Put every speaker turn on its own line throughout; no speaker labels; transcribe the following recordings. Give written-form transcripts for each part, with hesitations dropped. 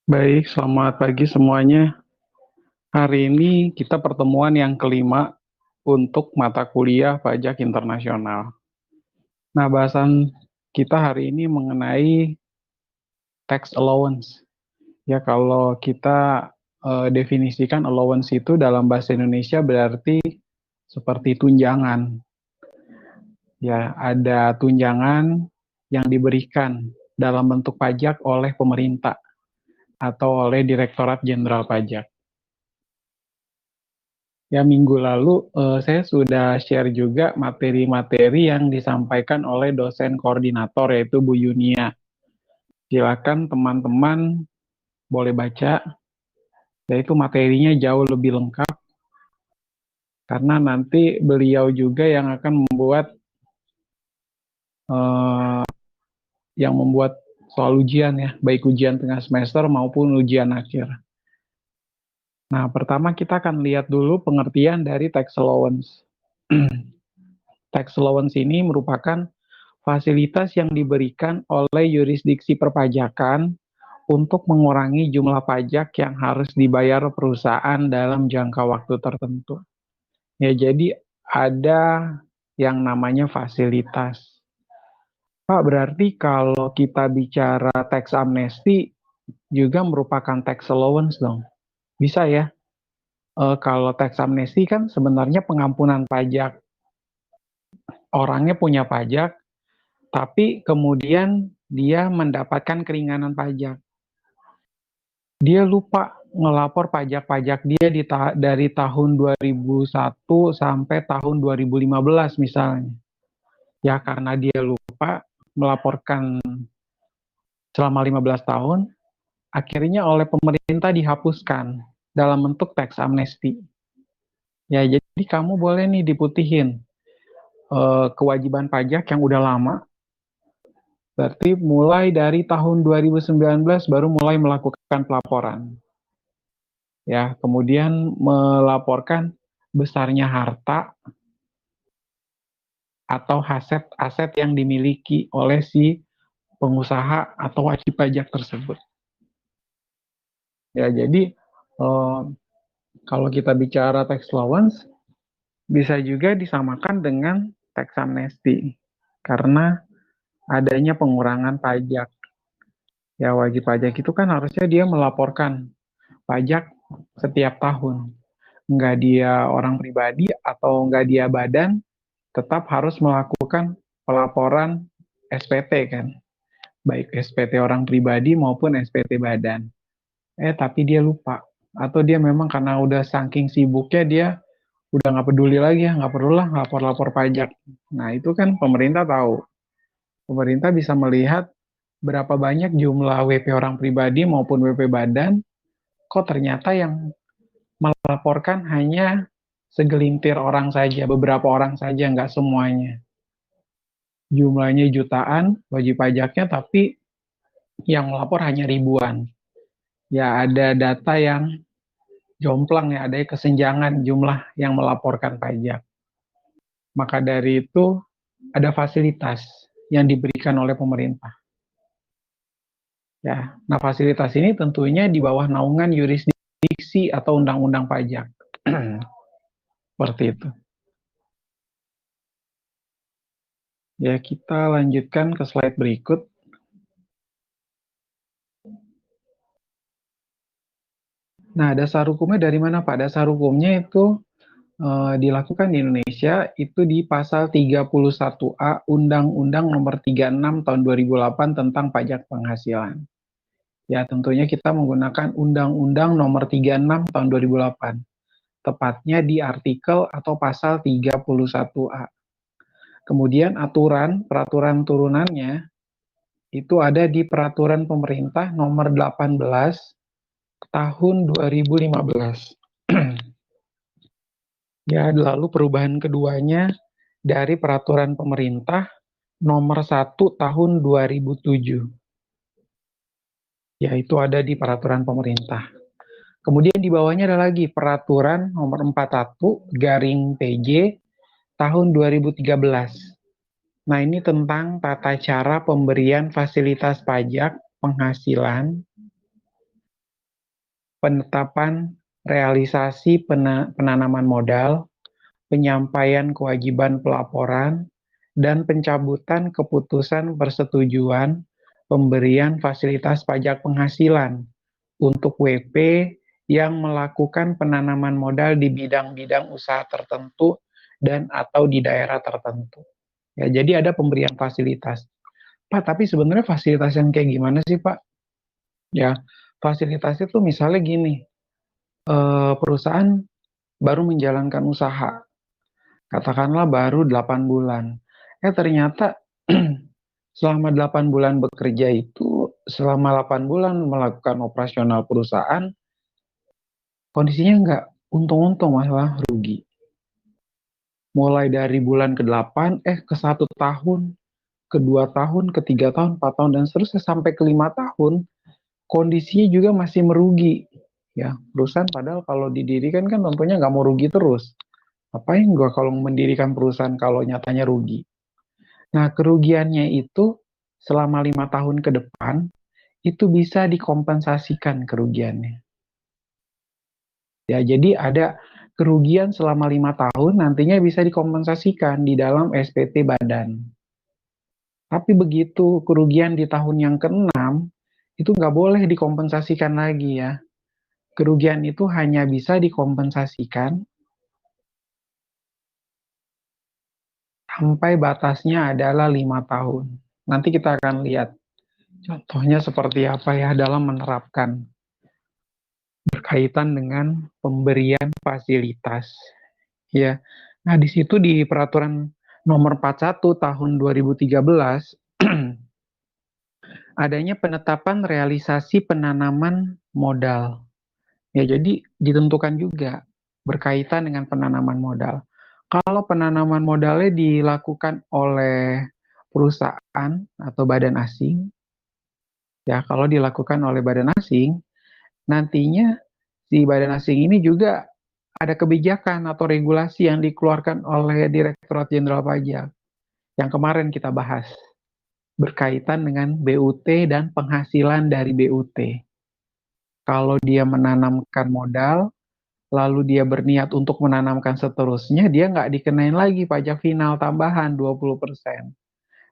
Baik, selamat pagi semuanya. Hari ini kita pertemuan yang kelima untuk mata kuliah pajak internasional. Nah, bahasan kita hari ini mengenai tax allowance. Ya, kalau kita definisikan allowance itu dalam bahasa Indonesia berarti seperti tunjangan. Ya, ada tunjangan yang diberikan dalam bentuk pajak oleh pemerintah atau oleh Direktorat Jenderal Pajak. Ya, minggu lalu saya sudah share juga materi-materi yang disampaikan oleh dosen koordinator yaitu Bu Yunia. Silakan teman-teman boleh baca, yaitu materinya jauh lebih lengkap karena nanti beliau juga yang akan eh, membuat soal ujian ya, baik ujian tengah semester maupun ujian akhir. Nah, pertama kita akan lihat dulu pengertian dari tax allowance. Tax allowance ini merupakan fasilitas yang diberikan oleh yurisdiksi perpajakan untuk mengurangi jumlah pajak yang harus dibayar perusahaan dalam jangka waktu tertentu. Ya, jadi ada yang namanya fasilitas. Pak, berarti kalau kita bicara tax amnesty juga merupakan tax allowance dong. Bisa ya? Kalau tax amnesty kan sebenarnya pengampunan pajak. Orangnya punya pajak, tapi kemudian dia mendapatkan keringanan pajak. Dia lupa ngelapor pajak-pajak dia dari tahun 2001 sampai tahun 2015 misalnya. Ya karena dia lupa melaporkan selama 15 tahun, akhirnya oleh pemerintah dihapuskan dalam bentuk tax amnesty. Ya jadi kamu boleh nih diputihin kewajiban pajak yang udah lama. Berarti mulai dari tahun 2019 baru mulai melakukan pelaporan. Ya, kemudian melaporkan besarnya harta atau aset-aset yang dimiliki oleh si pengusaha atau wajib pajak tersebut. Ya, jadi kalau kita bicara tax allowance bisa juga disamakan dengan tax amnesty karena adanya pengurangan pajak. Ya, wajib pajak itu kan harusnya dia melaporkan pajak setiap tahun. Nggak dia orang pribadi atau nggak dia badan, tetap harus melakukan pelaporan SPT kan, baik SPT orang pribadi maupun SPT badan. Tapi dia lupa, atau dia memang karena udah saking sibuknya dia udah nggak peduli lagi ya, nggak perlulah lapor-lapor pajak. Nah itu kan pemerintah tahu, pemerintah bisa melihat berapa banyak jumlah WP orang pribadi maupun WP badan, kok ternyata yang melaporkan hanya segelintir orang saja, beberapa orang saja, nggak semuanya. Jumlahnya jutaan wajib pajaknya, tapi yang melapor hanya ribuan. Ya ada data yang jomplang ya, ada kesenjangan jumlah yang melaporkan pajak. Maka dari itu ada fasilitas yang diberikan oleh pemerintah. Ya, nah fasilitas ini tentunya di bawah naungan yurisdiksi atau undang-undang pajak. Seperti itu. Ya, kita lanjutkan ke slide berikut. Nah, dasar hukumnya dari mana, Pak? Dasar hukumnya itu dilakukan di Indonesia itu di pasal 31A Undang-Undang Nomor 36 Tahun 2008 tentang pajak penghasilan. Ya, tentunya kita menggunakan Undang-Undang Nomor 36 Tahun 2008. Tepatnya di artikel atau pasal 31A. Kemudian peraturan turunannya itu ada di Peraturan Pemerintah Nomor 18 Tahun 2015. Ya, lalu perubahan keduanya dari Peraturan Pemerintah Nomor 1 Tahun 2007. Yaitu ada di Peraturan Pemerintah. Kemudian di bawahnya ada lagi Peraturan Nomor 41 garing PJ Tahun 2013. Nah, ini tentang tata cara pemberian fasilitas pajak penghasilan, penetapan realisasi penanaman modal, penyampaian kewajiban pelaporan, dan pencabutan keputusan persetujuan pemberian fasilitas pajak penghasilan untuk WP yang melakukan penanaman modal di bidang-bidang usaha tertentu dan atau di daerah tertentu. Ya, jadi ada pemberian fasilitas. Pak, tapi sebenarnya fasilitas yang kayak gimana sih, Pak? Ya, fasilitas itu misalnya gini, perusahaan baru menjalankan usaha, katakanlah baru 8 bulan. Ternyata selama 8 bulan bekerja itu, selama 8 bulan melakukan operasional perusahaan, kondisinya nggak untung-untung, malah rugi. Mulai dari bulan ke-8, ke 1 tahun, ke 2 tahun, ke 3 tahun, 4 tahun, dan seterusnya sampai ke 5 tahun, kondisinya juga masih merugi. Ya, perusahaan padahal kalau didirikan kan tentunya nggak mau rugi terus. Ngapain gua kalau mendirikan perusahaan kalau nyatanya rugi? Nah, kerugiannya itu selama 5 tahun ke depan itu bisa dikompensasikan kerugiannya. Ya, jadi ada kerugian selama 5 tahun nantinya bisa dikompensasikan di dalam SPT badan. Tapi begitu kerugian di tahun yang ke-6 itu nggak boleh dikompensasikan lagi ya. Kerugian itu hanya bisa dikompensasikan sampai batasnya adalah 5 tahun. Nanti kita akan lihat contohnya seperti apa ya dalam menerapkan berkaitan dengan pemberian fasilitas. Ya, nah di situ di peraturan nomor 41 tahun 2013 adanya penetapan realisasi penanaman modal. Ya, jadi ditentukan juga berkaitan dengan penanaman modal. Kalau penanaman modalnya dilakukan oleh perusahaan atau badan asing, ya kalau dilakukan oleh badan asing, nantinya si badan asing ini juga ada kebijakan atau regulasi yang dikeluarkan oleh Direktorat Jenderal Pajak yang kemarin kita bahas berkaitan dengan BUT dan penghasilan dari BUT. Kalau dia menanamkan modal, lalu dia berniat untuk menanamkan seterusnya, dia nggak dikenain lagi pajak final tambahan 20%.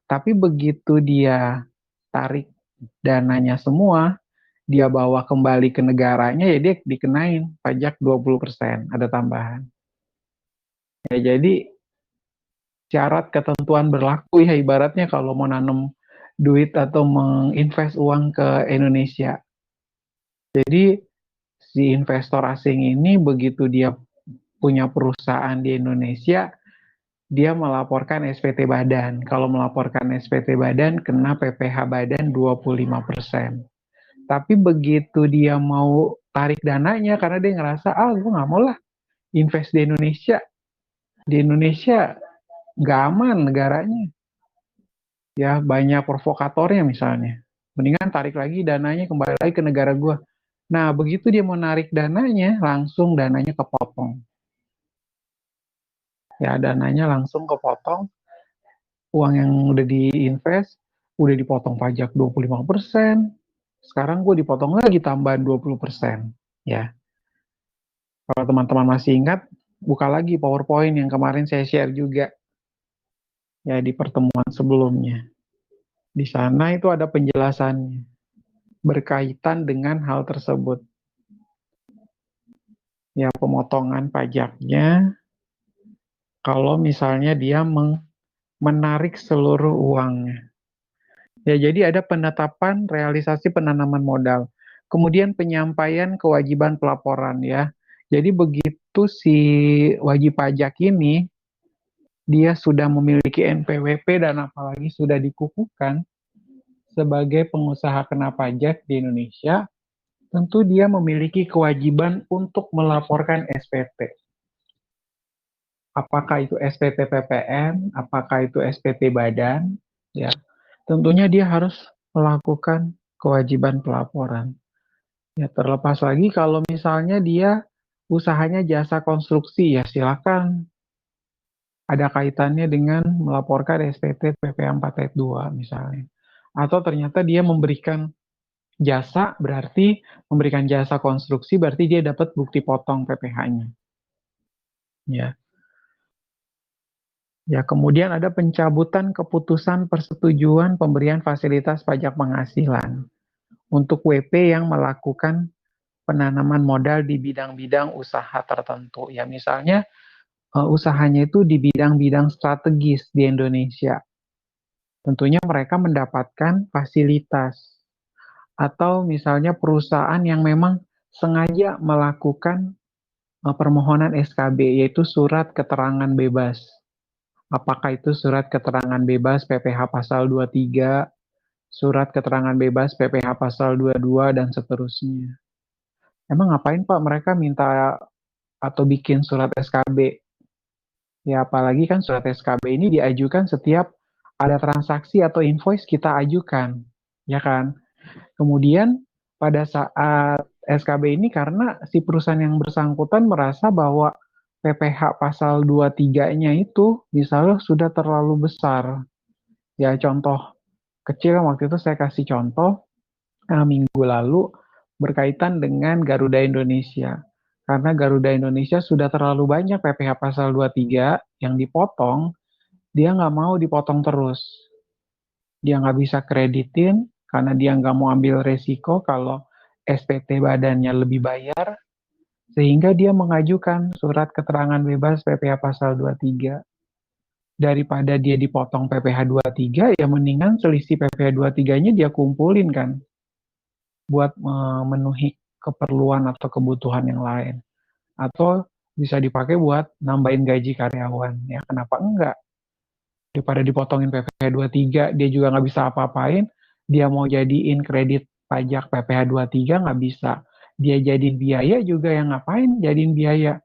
Tapi begitu dia tarik dananya semua, dia bawa kembali ke negaranya, ya dia dikenain pajak 20%, ada tambahan. Ya, jadi syarat ketentuan berlaku ya ibaratnya kalau mau nanam duit atau menginvest uang ke Indonesia. Jadi si investor asing ini begitu dia punya perusahaan di Indonesia, dia melaporkan SPT badan. Kalau melaporkan SPT badan, kena PPh badan 25%. Tapi begitu dia mau tarik dananya, karena dia ngerasa, gue nggak mau lah invest di Indonesia. Di Indonesia nggak aman negaranya. Ya, banyak provokatornya misalnya. Mendingan tarik lagi dananya kembali lagi ke negara gue. Nah, begitu dia mau narik dananya, langsung dananya kepotong. Ya, dananya langsung kepotong, uang yang udah diinvest, udah dipotong pajak 25%, sekarang gue dipotong lagi tambahan 20%. Ya, kalau teman-teman masih ingat, buka lagi PowerPoint yang kemarin saya share juga ya di pertemuan sebelumnya. Di sana itu ada penjelasannya berkaitan dengan hal tersebut. Ya, pemotongan pajaknya kalau misalnya dia menarik seluruh uangnya. Ya, jadi ada penetapan realisasi penanaman modal. Kemudian penyampaian kewajiban pelaporan ya. Jadi begitu si wajib pajak ini dia sudah memiliki NPWP dan apalagi sudah dikukuhkan sebagai pengusaha kena pajak di Indonesia, tentu dia memiliki kewajiban untuk melaporkan SPT. Apakah itu SPT PPN, apakah itu SPT badan, ya. Tentunya dia harus melakukan kewajiban pelaporan. Ya, terlepas lagi kalau misalnya dia usahanya jasa konstruksi, ya silakan ada kaitannya dengan melaporkan SPT PPh 4 ayat 2 misalnya. Atau ternyata dia memberikan Jasa berarti memberikan jasa konstruksi, berarti dia dapat bukti potong PPh-nya. Ya. Ya, kemudian ada pencabutan keputusan persetujuan pemberian fasilitas pajak penghasilan untuk WP yang melakukan penanaman modal di bidang-bidang usaha tertentu. Ya, misalnya usahanya itu di bidang-bidang strategis di Indonesia. Tentunya mereka mendapatkan fasilitas. Atau misalnya perusahaan yang memang sengaja melakukan permohonan SKB, yaitu surat keterangan bebas. Apakah itu surat keterangan bebas PPh pasal 23, surat keterangan bebas PPh pasal 22, dan seterusnya. Emang ngapain Pak mereka minta atau bikin surat SKB? Ya apalagi kan surat SKB ini diajukan setiap ada transaksi atau invoice kita ajukan, ya kan? Kemudian pada saat SKB ini karena si perusahaan yang bersangkutan merasa bahwa PPh pasal 23-nya itu misalnya sudah terlalu besar. Ya contoh kecil waktu itu saya kasih contoh minggu lalu berkaitan dengan Garuda Indonesia. Karena Garuda Indonesia sudah terlalu banyak PPh pasal 23 yang dipotong, dia nggak mau dipotong terus. Dia nggak bisa kreditin karena dia nggak mau ambil resiko kalau SPT badannya lebih bayar, sehingga dia mengajukan surat keterangan bebas PPh pasal 23. Daripada dia dipotong PPh 23, ya mendingan selisih PPh 23-nya dia kumpulin kan, buat memenuhi keperluan atau kebutuhan yang lain. Atau bisa dipakai buat nambahin gaji karyawan. Ya kenapa enggak? Daripada dipotongin PPh 23, dia juga nggak bisa apa-apain. Dia mau jadiin kredit pajak PPh 23 nggak bisa. Dia jadiin biaya juga yang ngapain jadiin biaya.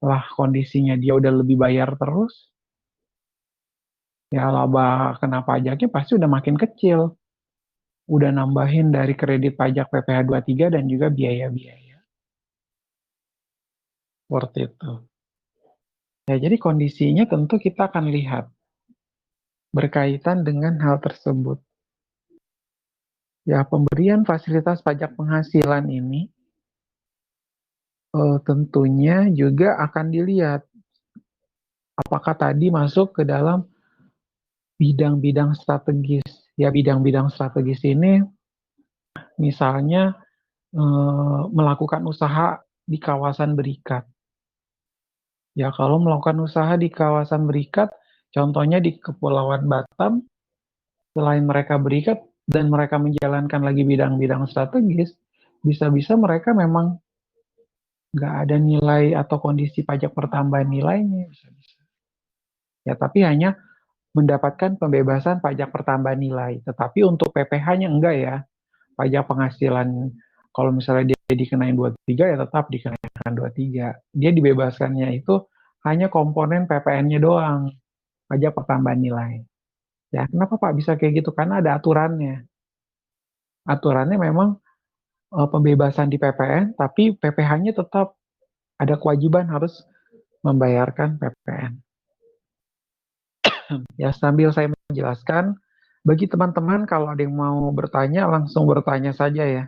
Lah kondisinya dia udah lebih bayar terus. Ya laba kena pajaknya pasti udah makin kecil. Udah nambahin dari kredit pajak PPh 23 dan juga biaya-biaya. Worth it tuh. Ya, jadi kondisinya tentu kita akan lihat berkaitan dengan hal tersebut. Ya, pemberian fasilitas pajak penghasilan ini tentunya juga akan dilihat apakah tadi masuk ke dalam bidang-bidang strategis. Ya, bidang-bidang strategis ini misalnya melakukan usaha di kawasan berikat. Ya, kalau melakukan usaha di kawasan berikat, contohnya di Kepulauan Batam, selain mereka berikat dan mereka menjalankan lagi bidang-bidang strategis, bisa-bisa mereka memang nggak ada nilai atau kondisi pajak pertambahan nilainya. Bisa-bisa. Ya, tapi hanya mendapatkan pembebasan pajak pertambahan nilai. Tetapi untuk PPh-nya enggak ya. Pajak penghasilan, kalau misalnya dia dikenain 23, ya tetap dikenakan 23. Dia dibebaskannya itu hanya komponen PPN-nya doang, pajak pertambahan nilai. Ya, kenapa Pak bisa kayak gitu? Karena ada aturannya. Aturannya memang pembebasan di PPN, tapi PPh-nya tetap ada kewajiban harus membayarkan PPN. Ya, sambil saya menjelaskan, bagi teman-teman kalau ada yang mau bertanya, langsung bertanya saja ya.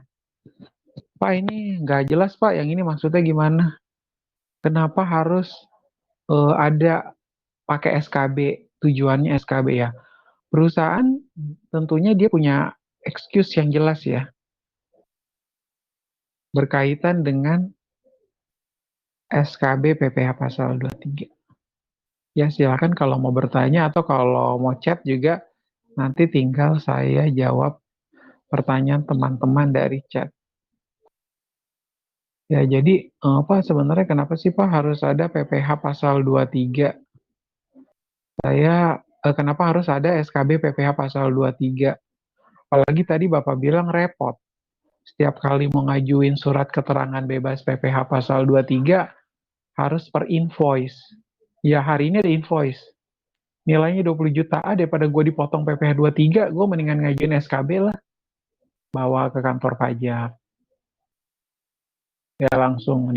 Pak, ini nggak jelas Pak, yang ini maksudnya gimana? Kenapa harus ada pakai SKB? Tujuannya SKB ya. Perusahaan tentunya dia punya excuse yang jelas ya, berkaitan dengan SKB PPh pasal 23. Ya, silakan kalau mau bertanya atau kalau mau chat juga, nanti tinggal saya jawab pertanyaan teman-teman dari chat. Ya, jadi Pak sebenarnya kenapa sih Pak harus ada PPh pasal 23? Kenapa harus ada SKB PPh pasal 23? Apalagi tadi Bapak bilang repot. Setiap kali mau ngajuin surat keterangan bebas PPh pasal 23 harus per invoice. Ya, hari ini ada invoice. Nilainya 20 juta daripada gue dipotong PPh 23, gue mendingan ngajuin SKB lah. Bawa ke kantor pajak. Ya langsung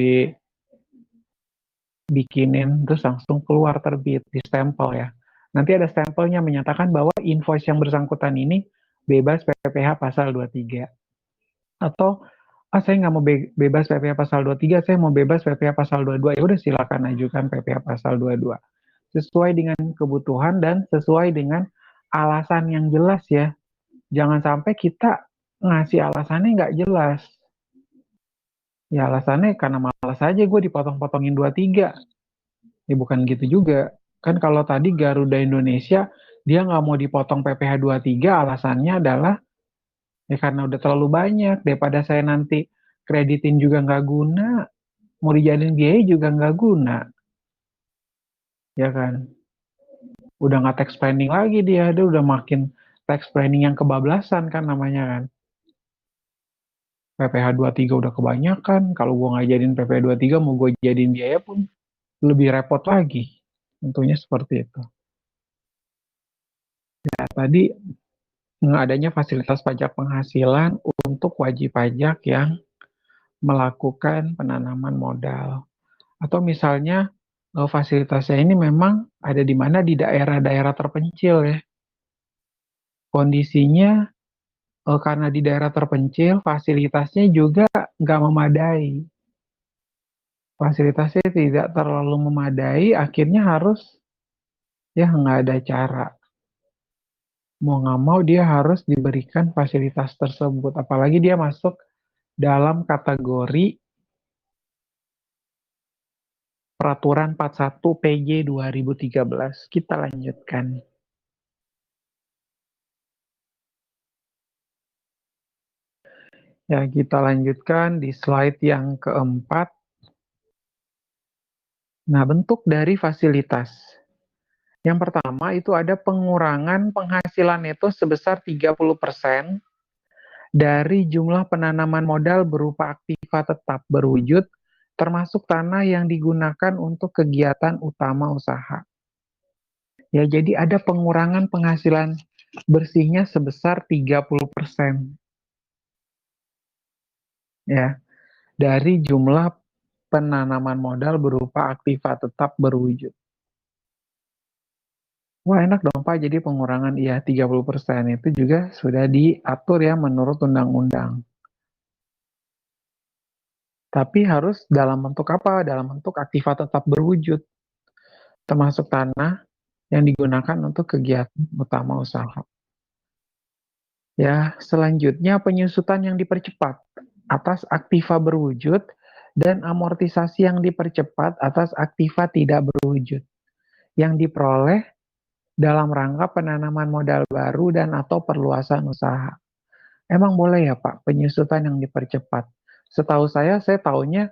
dibikinin, terus langsung keluar terbit, di stempel ya. Nanti ada stempelnya menyatakan bahwa invoice yang bersangkutan ini bebas PPh pasal 23. Atau saya nggak mau bebas PPh pasal 23, saya mau bebas PPh pasal 22. Ya udah silakan ajukan PPh pasal 22. Sesuai dengan kebutuhan dan sesuai dengan alasan yang jelas ya. Jangan sampai kita ngasih alasannya nggak jelas. Ya alasannya karena malas aja gue dipotong-potongin 23. Ya bukan gitu juga. Kan kalau tadi Garuda Indonesia, dia nggak mau dipotong PPh 23, alasannya adalah ya karena udah terlalu banyak, daripada saya nanti kreditin juga nggak guna, mau dijadiin biaya juga nggak guna, ya kan? Udah nggak tax planning lagi dia udah makin tax planning yang kebablasan kan namanya kan. PPh 23 udah kebanyakan, kalau gua nggak jadiin PPh 23 mau gue jadiin biaya pun lebih repot lagi. Tentunya seperti itu. Ya, tadi adanya fasilitas pajak penghasilan untuk wajib pajak yang melakukan penanaman modal. Atau misalnya fasilitasnya ini memang ada di mana di daerah-daerah terpencil ya. Kondisinya karena di daerah terpencil fasilitasnya juga nggak memadai. Fasilitasnya tidak terlalu memadai, akhirnya harus ya nggak ada cara. Mau nggak mau dia harus diberikan fasilitas tersebut. Apalagi dia masuk dalam kategori Peraturan 41 PJ 2013. Kita lanjutkan. Ya, kita lanjutkan di slide yang keempat. Nah, bentuk dari fasilitas. Yang pertama itu ada pengurangan penghasilan neto sebesar 30% dari jumlah penanaman modal berupa aktiva tetap berwujud, termasuk tanah yang digunakan untuk kegiatan utama usaha. Ya, jadi ada pengurangan penghasilan bersihnya sebesar 30%. Ya, dari jumlah penanaman modal berupa aktiva tetap berwujud. Wah, enak dong Pak, jadi pengurangan ya 30% itu juga sudah diatur ya menurut undang-undang. Tapi harus dalam bentuk apa? Dalam bentuk aktiva tetap berwujud, termasuk tanah yang digunakan untuk kegiatan utama usaha. Ya, selanjutnya penyusutan yang dipercepat atas aktiva berwujud dan amortisasi yang dipercepat atas aktiva tidak berwujud yang diperoleh dalam rangka penanaman modal baru dan atau perluasan usaha. Emang boleh ya Pak penyusutan yang dipercepat? Setahu saya taunya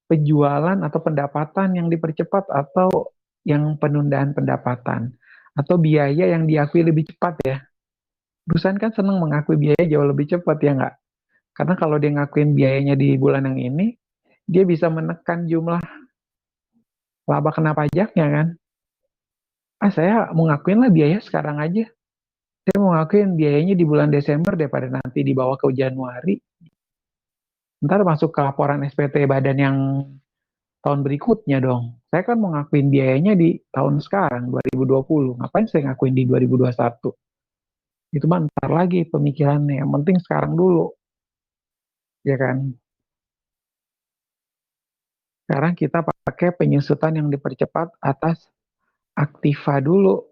penjualan atau pendapatan yang dipercepat atau yang penundaan pendapatan atau biaya yang diakui lebih cepat ya. Perusahaan kan senang mengakui biaya jauh lebih cepat ya nggak? Karena kalau dia ngakuin biayanya di bulan yang ini, dia bisa menekan jumlah laba kena pajaknya kan. Saya mau ngakuin lah biaya sekarang aja. Saya mau ngakuin biayanya di bulan Desember daripada nanti dibawa ke Januari. Ntar masuk ke laporan SPT badan yang tahun berikutnya dong. Saya kan mau ngakuin biayanya di tahun sekarang, 2020. Ngapain saya ngakuin di 2021? Itu mah ntar lagi pemikirannya. Yang penting sekarang dulu, ya kan? Sekarang kita pakai penyusutan yang dipercepat atas aktiva dulu.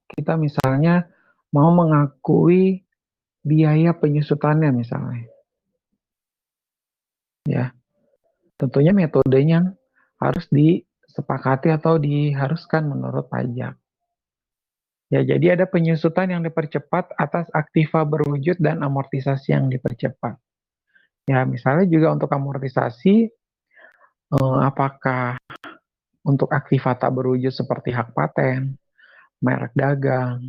Kita misalnya mau mengakui biaya penyusutannya misalnya. Ya, tentunya metodenya harus disepakati atau diharuskan menurut pajak. Ya, jadi ada penyusutan yang dipercepat atas aktiva berwujud dan amortisasi yang dipercepat. Ya, misalnya juga untuk amortisasi, apakah untuk aktiva tak berwujud seperti hak paten, merek dagang,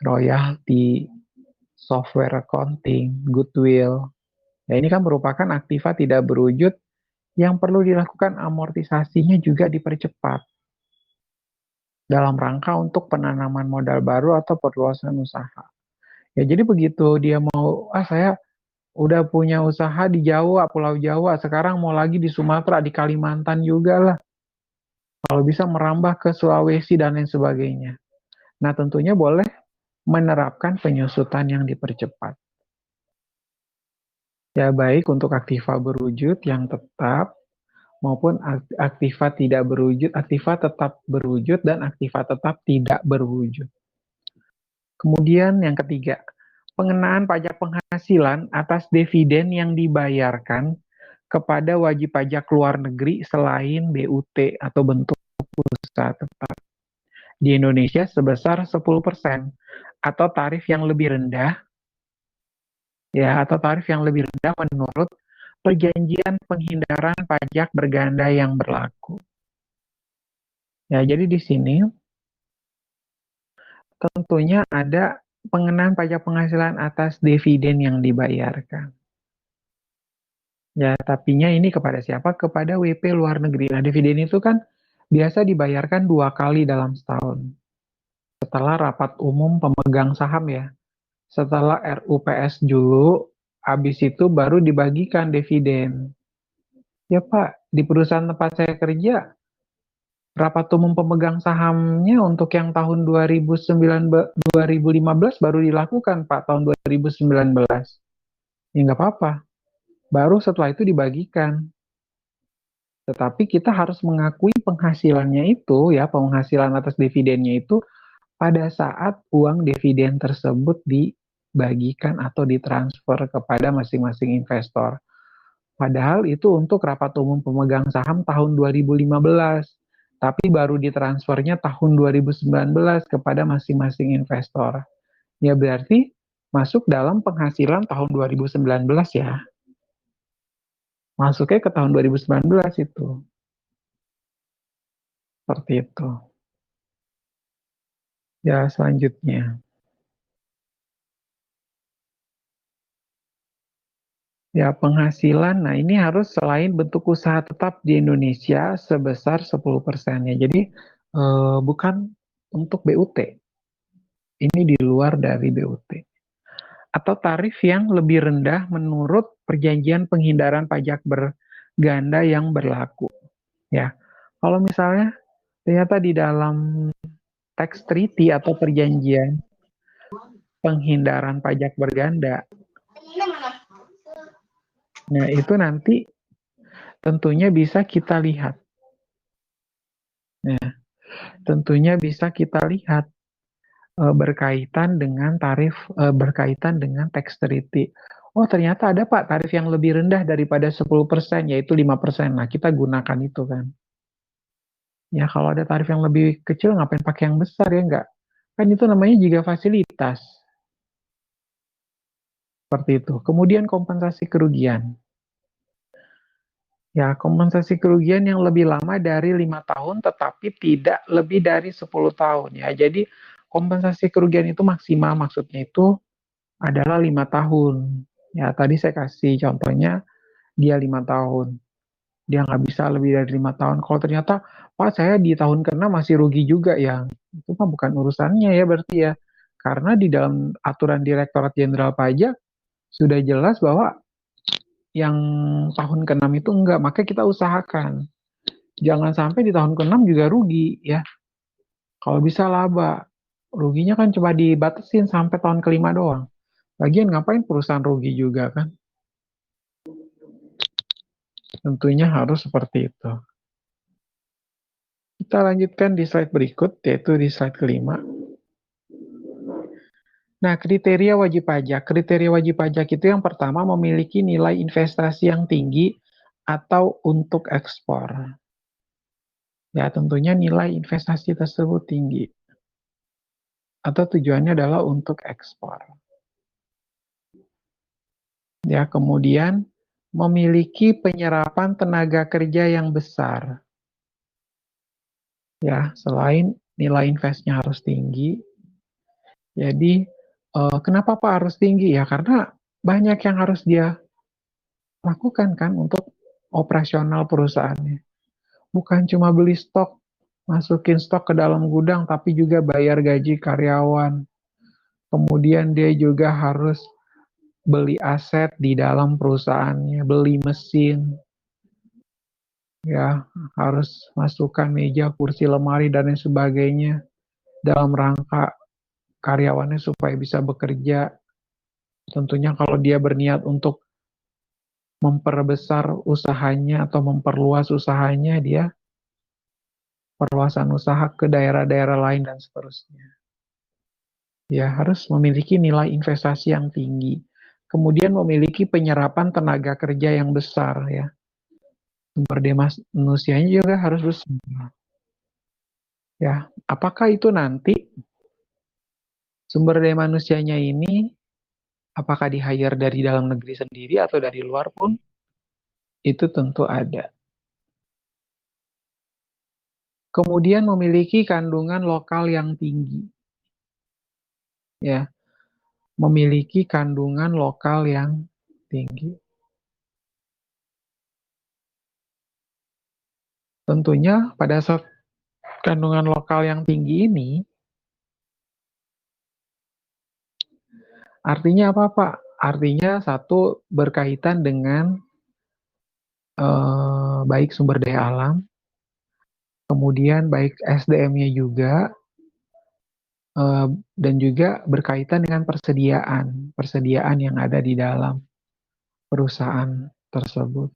royalti, software accounting, goodwill. Ya, ini kan merupakan aktiva tidak berwujud yang perlu dilakukan amortisasinya juga dipercepat dalam rangka untuk penanaman modal baru atau perluasan usaha. Ya, jadi begitu dia mau, saya udah punya usaha di Jawa, Pulau Jawa, sekarang mau lagi di Sumatera, di Kalimantan juga lah. Kalau bisa merambah ke Sulawesi dan lain sebagainya. Nah, tentunya boleh menerapkan penyusutan yang dipercepat. Ya, baik untuk aktiva berwujud yang tetap maupun aktiva tidak berwujud, aktiva tetap berwujud dan aktiva tetap tidak berwujud. Kemudian yang ketiga, pengenaan pajak penghasilan atas dividen yang dibayarkan kepada wajib pajak luar negeri selain BUT atau bentuk usaha tetap di Indonesia sebesar 10% atau tarif yang lebih rendah menurut perjanjian penghindaran pajak berganda yang berlaku. Ya, jadi di sini tentunya ada pengenaan pajak penghasilan atas dividen yang dibayarkan. Ya, tapinya ini kepada siapa? Kepada WP luar negeri. Nah, dividen itu kan biasa dibayarkan 2 kali dalam setahun. Setelah rapat umum pemegang saham ya. Setelah RUPS dulu, habis itu baru dibagikan dividen. Ya Pak, di perusahaan tempat saya kerja, rapat umum pemegang sahamnya untuk yang tahun 2015 baru dilakukan Pak, tahun 2019. Ya nggak apa-apa, baru setelah itu dibagikan. Tetapi kita harus mengakui penghasilannya itu ya, penghasilan atas dividennya itu pada saat uang dividen tersebut dibagikan atau ditransfer kepada masing-masing investor. Padahal itu untuk rapat umum pemegang saham tahun 2015, tapi baru ditransfernya tahun 2019 kepada masing-masing investor. Ya berarti masuk dalam penghasilan tahun 2019 ya. Masuknya ke tahun 2019 itu. Seperti itu. Ya, selanjutnya. Ya, penghasilan. Nah, ini harus selain bentuk usaha tetap di Indonesia sebesar 10%. Ya. Jadi, bukan untuk BUT. Ini di luar dari BUT. Atau tarif yang lebih rendah menurut perjanjian penghindaran pajak berganda yang berlaku. Ya, kalau misalnya ternyata di dalam tax treaty atau perjanjian penghindaran pajak berganda, nah itu nanti tentunya bisa kita lihat. Nah, tentunya bisa kita lihat berkaitan dengan tarif, berkaitan dengan tax treaty. Oh, ternyata ada Pak tarif yang lebih rendah daripada 10%, yaitu 5%. Nah, kita gunakan itu kan. Ya, kalau ada tarif yang lebih kecil, ngapain pakai yang besar ya enggak? Kan itu namanya juga fasilitas. Seperti itu. Kemudian kompensasi kerugian. Ya, kompensasi kerugian yang lebih lama dari 5 tahun tetapi tidak lebih dari 10 tahun ya. Jadi kompensasi kerugian itu maksimal maksudnya itu adalah 5 tahun. Ya, tadi saya kasih contohnya dia 5 tahun. Dia nggak bisa lebih dari 5 tahun. Kalau ternyata, Pak saya di tahun ke-6 masih rugi juga ya. Itu mah bukan urusannya ya berarti ya. Karena di dalam aturan Direktorat Jenderal Pajak sudah jelas bahwa yang tahun ke-6 itu enggak, maka kita usahakan. Jangan sampai di tahun ke-6 juga rugi ya. Kalau bisa laba. Ruginya kan coba dibatasin sampai tahun ke-5 doang. Lagian ngapain perusahaan rugi juga kan? Tentunya harus seperti itu. Kita lanjutkan di slide berikut, yaitu di slide kelima. Nah, kriteria wajib pajak. Kriteria wajib pajak itu yang pertama memiliki nilai investasi yang tinggi atau untuk ekspor. Ya, tentunya nilai investasi tersebut tinggi. Atau tujuannya adalah untuk ekspor. Ya, kemudian memiliki penyerapan tenaga kerja yang besar. Ya, selain nilai investnya harus tinggi, jadi kenapa Pak harus tinggi ya? Karena banyak yang harus dia lakukan kan untuk operasional perusahaannya. Bukan cuma beli stok, masukin stok ke dalam gudang, tapi juga bayar gaji karyawan. Kemudian dia juga harus beli aset di dalam perusahaannya, beli mesin, ya harus masukkan meja, kursi, lemari dan lain sebagainya dalam rangka karyawannya supaya bisa bekerja. Tentunya kalau dia berniat untuk memperbesar usahanya atau memperluas usahanya, dia perluasan usaha ke daerah-daerah lain dan seterusnya. Ya, harus memiliki nilai investasi yang tinggi. Kemudian memiliki penyerapan tenaga kerja yang besar ya. Sumber daya manusianya juga harus besar. Ya, apakah itu nanti sumber daya manusianya ini apakah di-hire dari dalam negeri sendiri atau dari luar pun itu tentu ada. Kemudian memiliki kandungan lokal yang tinggi. Ya, memiliki kandungan lokal yang tinggi. Tentunya pada saat kandungan lokal yang tinggi ini, artinya apa Pak? Artinya satu berkaitan dengan baik sumber daya alam, kemudian baik SDM-nya juga, dan juga berkaitan dengan persediaan yang ada di dalam perusahaan tersebut.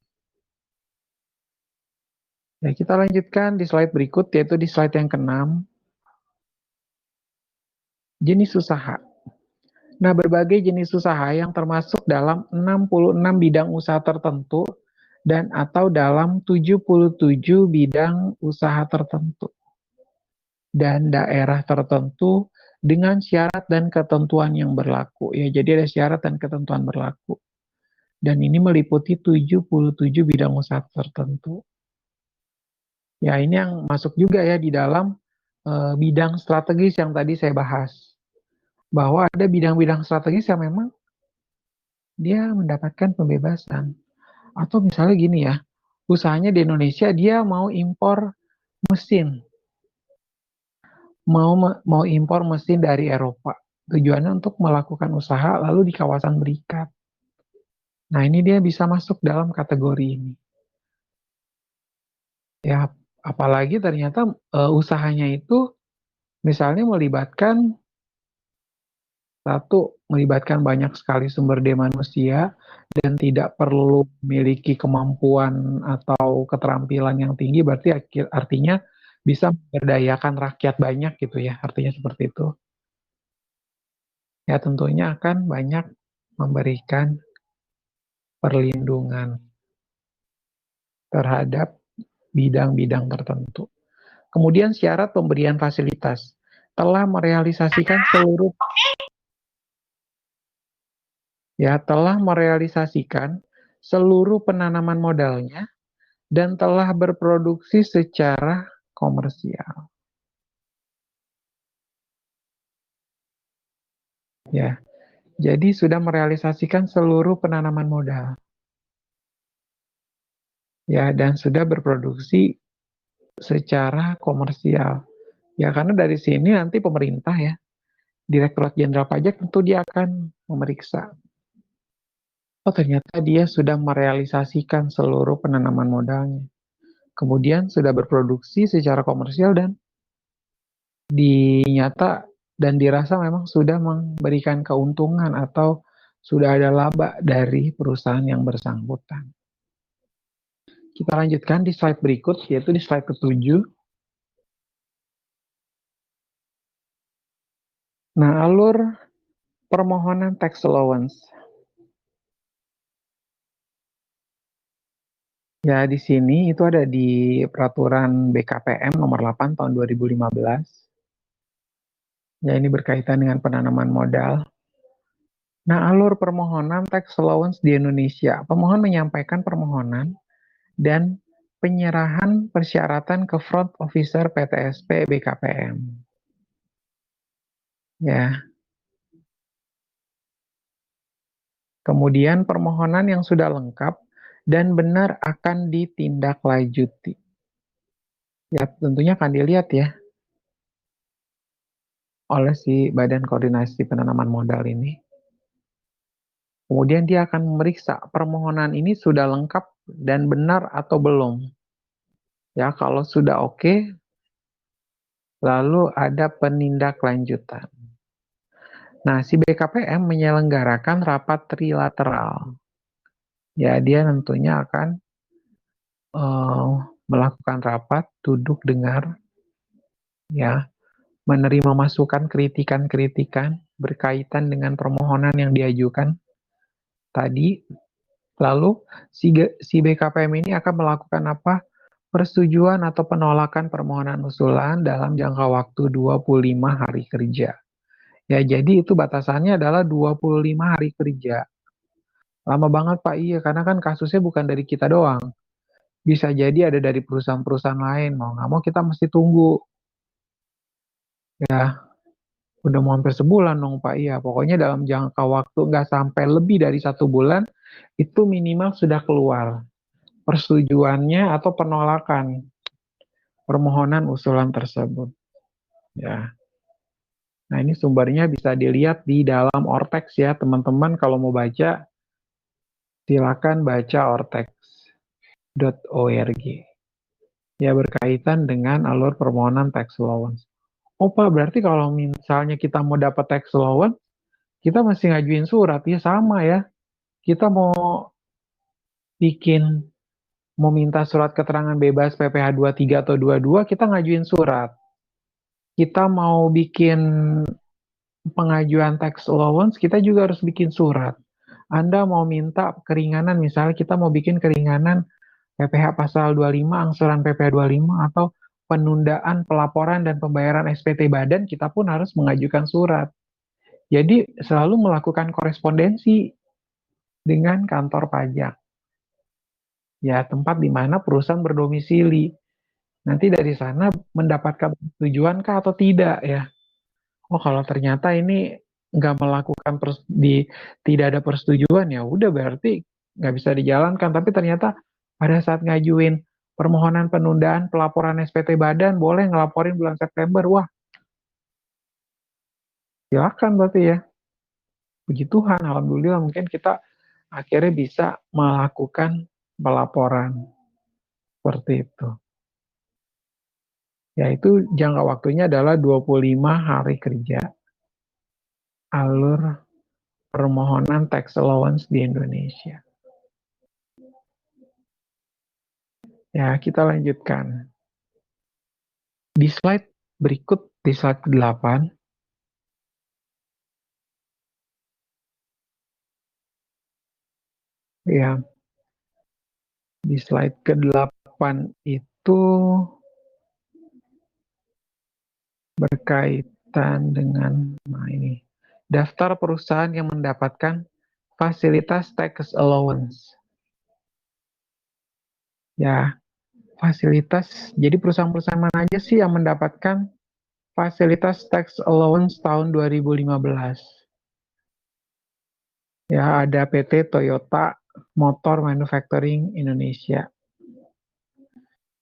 Ya, kita lanjutkan di slide berikut, yaitu di slide yang ke-6. Jenis usaha. Nah, berbagai jenis usaha yang termasuk dalam 66 bidang usaha tertentu dan atau dalam 77 bidang usaha tertentu dan daerah tertentu dengan syarat dan ketentuan yang berlaku. Ya, jadi ada syarat dan ketentuan berlaku. Dan ini meliputi 77 bidang usaha tertentu. Ya, ini yang masuk juga ya di dalam bidang strategis yang tadi saya bahas. Bahwa ada bidang-bidang strategis yang memang dia mendapatkan pembebasan. Atau misalnya gini ya, usahanya di Indonesia dia mau impor mesin. Mau impor mesin dari Eropa. Tujuannya untuk melakukan usaha lalu di kawasan berikat. Nah, ini dia bisa masuk dalam kategori ini. Ya, apalagi ternyata usahanya itu misalnya melibatkan banyak sekali sumber daya manusia dan tidak perlu memiliki kemampuan atau keterampilan yang tinggi, berarti artinya bisa memberdayakan rakyat banyak gitu ya, artinya seperti itu. Ya, tentunya akan banyak memberikan perlindungan terhadap bidang-bidang tertentu. Kemudian syarat pemberian fasilitas telah merealisasikan seluruh penanaman modalnya dan telah berproduksi secara komersial. Ya, jadi sudah merealisasikan seluruh penanaman modal. Ya, dan sudah berproduksi secara komersial. Ya, karena dari sini nanti pemerintah ya, Direktorat Jenderal Pajak tentu dia akan memeriksa. Oh, ternyata dia sudah merealisasikan seluruh penanaman modalnya. Kemudian sudah berproduksi secara komersial dan dinyata dan dirasa memang sudah memberikan keuntungan atau sudah ada laba dari perusahaan yang bersangkutan. Kita lanjutkan di slide berikut, yaitu di slide ke-7. Nah, alur permohonan tax allowance. Ya, di sini itu ada di peraturan BKPM nomor 8 tahun 2015. Ya, ini berkaitan dengan penanaman modal. Nah, alur permohonan tax allowance di Indonesia. Pemohon menyampaikan permohonan dan penyerahan persyaratan ke front officer PTSP BKPM. Ya. Kemudian permohonan yang sudah lengkap dan benar akan ditindaklanjuti. Ya, tentunya akan dilihat ya oleh si Badan Koordinasi Penanaman Modal ini. Kemudian dia akan memeriksa permohonan ini sudah lengkap dan benar atau belum. Ya, kalau sudah oke, lalu ada penindaklanjutan. Nah, si BKPM menyelenggarakan rapat trilateral. Ya, dia tentunya akan melakukan rapat, duduk, dengar, ya, menerima masukan kritikan-kritikan berkaitan dengan permohonan yang diajukan tadi. Lalu si BKPM ini akan melakukan apa? Persetujuan atau penolakan permohonan usulan dalam jangka waktu 25 hari kerja. Ya, jadi itu batasannya adalah 25 hari kerja. Lama banget Pak, iya, karena kan kasusnya bukan dari kita doang. Bisa jadi ada dari perusahaan-perusahaan lain. Mau nggak mau kita mesti tunggu. Ya, udah mau hampir sebulan dong Pak. Iya, pokoknya dalam jangka waktu nggak sampai lebih dari 1 bulan, itu minimal sudah keluar persetujuannya atau penolakan permohonan usulan tersebut. Ya, nah ini sumbernya bisa dilihat di dalam Ortex ya teman-teman. Kalau mau baca, silakan baca ortex.org. Ya, berkaitan dengan alur permohonan tax allowance. Oh Pak, berarti kalau misalnya kita mau dapat tax allowance, kita mesti ngajuin surat. Ya sama ya. Kita bikin, mau minta surat keterangan bebas PPh 23 atau 22, kita ngajuin surat. Kita mau bikin pengajuan tax allowance, kita juga harus bikin surat. Anda mau minta keringanan, misalnya kita mau bikin keringanan PPh pasal 25, angsuran PPh 25, atau penundaan pelaporan dan pembayaran SPT badan, kita pun harus mengajukan surat. Jadi selalu melakukan korespondensi dengan kantor pajak. Ya, tempat di mana perusahaan berdomisili. Nanti dari sana mendapatkan tujuan kah atau tidak ya. Oh, kalau ternyata ini nggak melakukan tidak ada persetujuan, ya udah berarti nggak bisa dijalankan. Tapi ternyata pada saat ngajuin permohonan penundaan pelaporan SPT badan, boleh ngelaporin bulan September. Wah, silakan berarti ya. Puji Tuhan, alhamdulillah mungkin kita akhirnya bisa melakukan pelaporan seperti itu. Yaitu jangka waktunya adalah 25 hari kerja. Alur permohonan tax allowance di Indonesia. Ya, kita lanjutkan. Di slide berikut, di slide ke-8, ya, di slide ke-8 itu berkaitan dengan, nah ini, daftar perusahaan yang mendapatkan fasilitas tax allowance. Ya, fasilitas, jadi perusahaan-perusahaan mana aja sih yang mendapatkan fasilitas tax allowance tahun 2015? Ya, ada PT Toyota Motor Manufacturing Indonesia.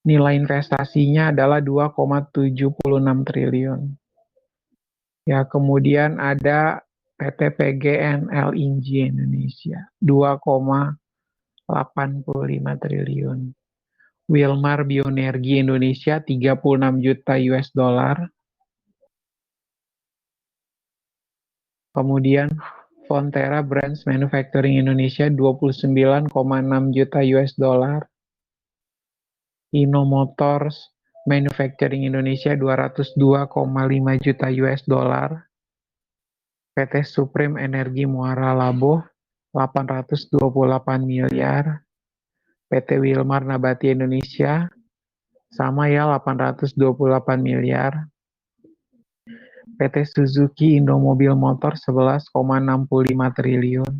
Nilai investasinya adalah 2,76 triliun. Ya, kemudian ada PT PGNL Inji Indonesia, 2,85 triliun. Wilmar Bioenergi Indonesia, 36 juta US dollar. Kemudian Fonterra Brands Manufacturing Indonesia, 29,6 juta US dollar. Inno Motors Manufacturing Indonesia, 202,5 juta US dollar. PT Supreme Energi Muara Labo, 828 miliar. PT Wilmar Nabati Indonesia, sama ya, 828 miliar. PT Suzuki Indomobil Motor, 11,65 triliun.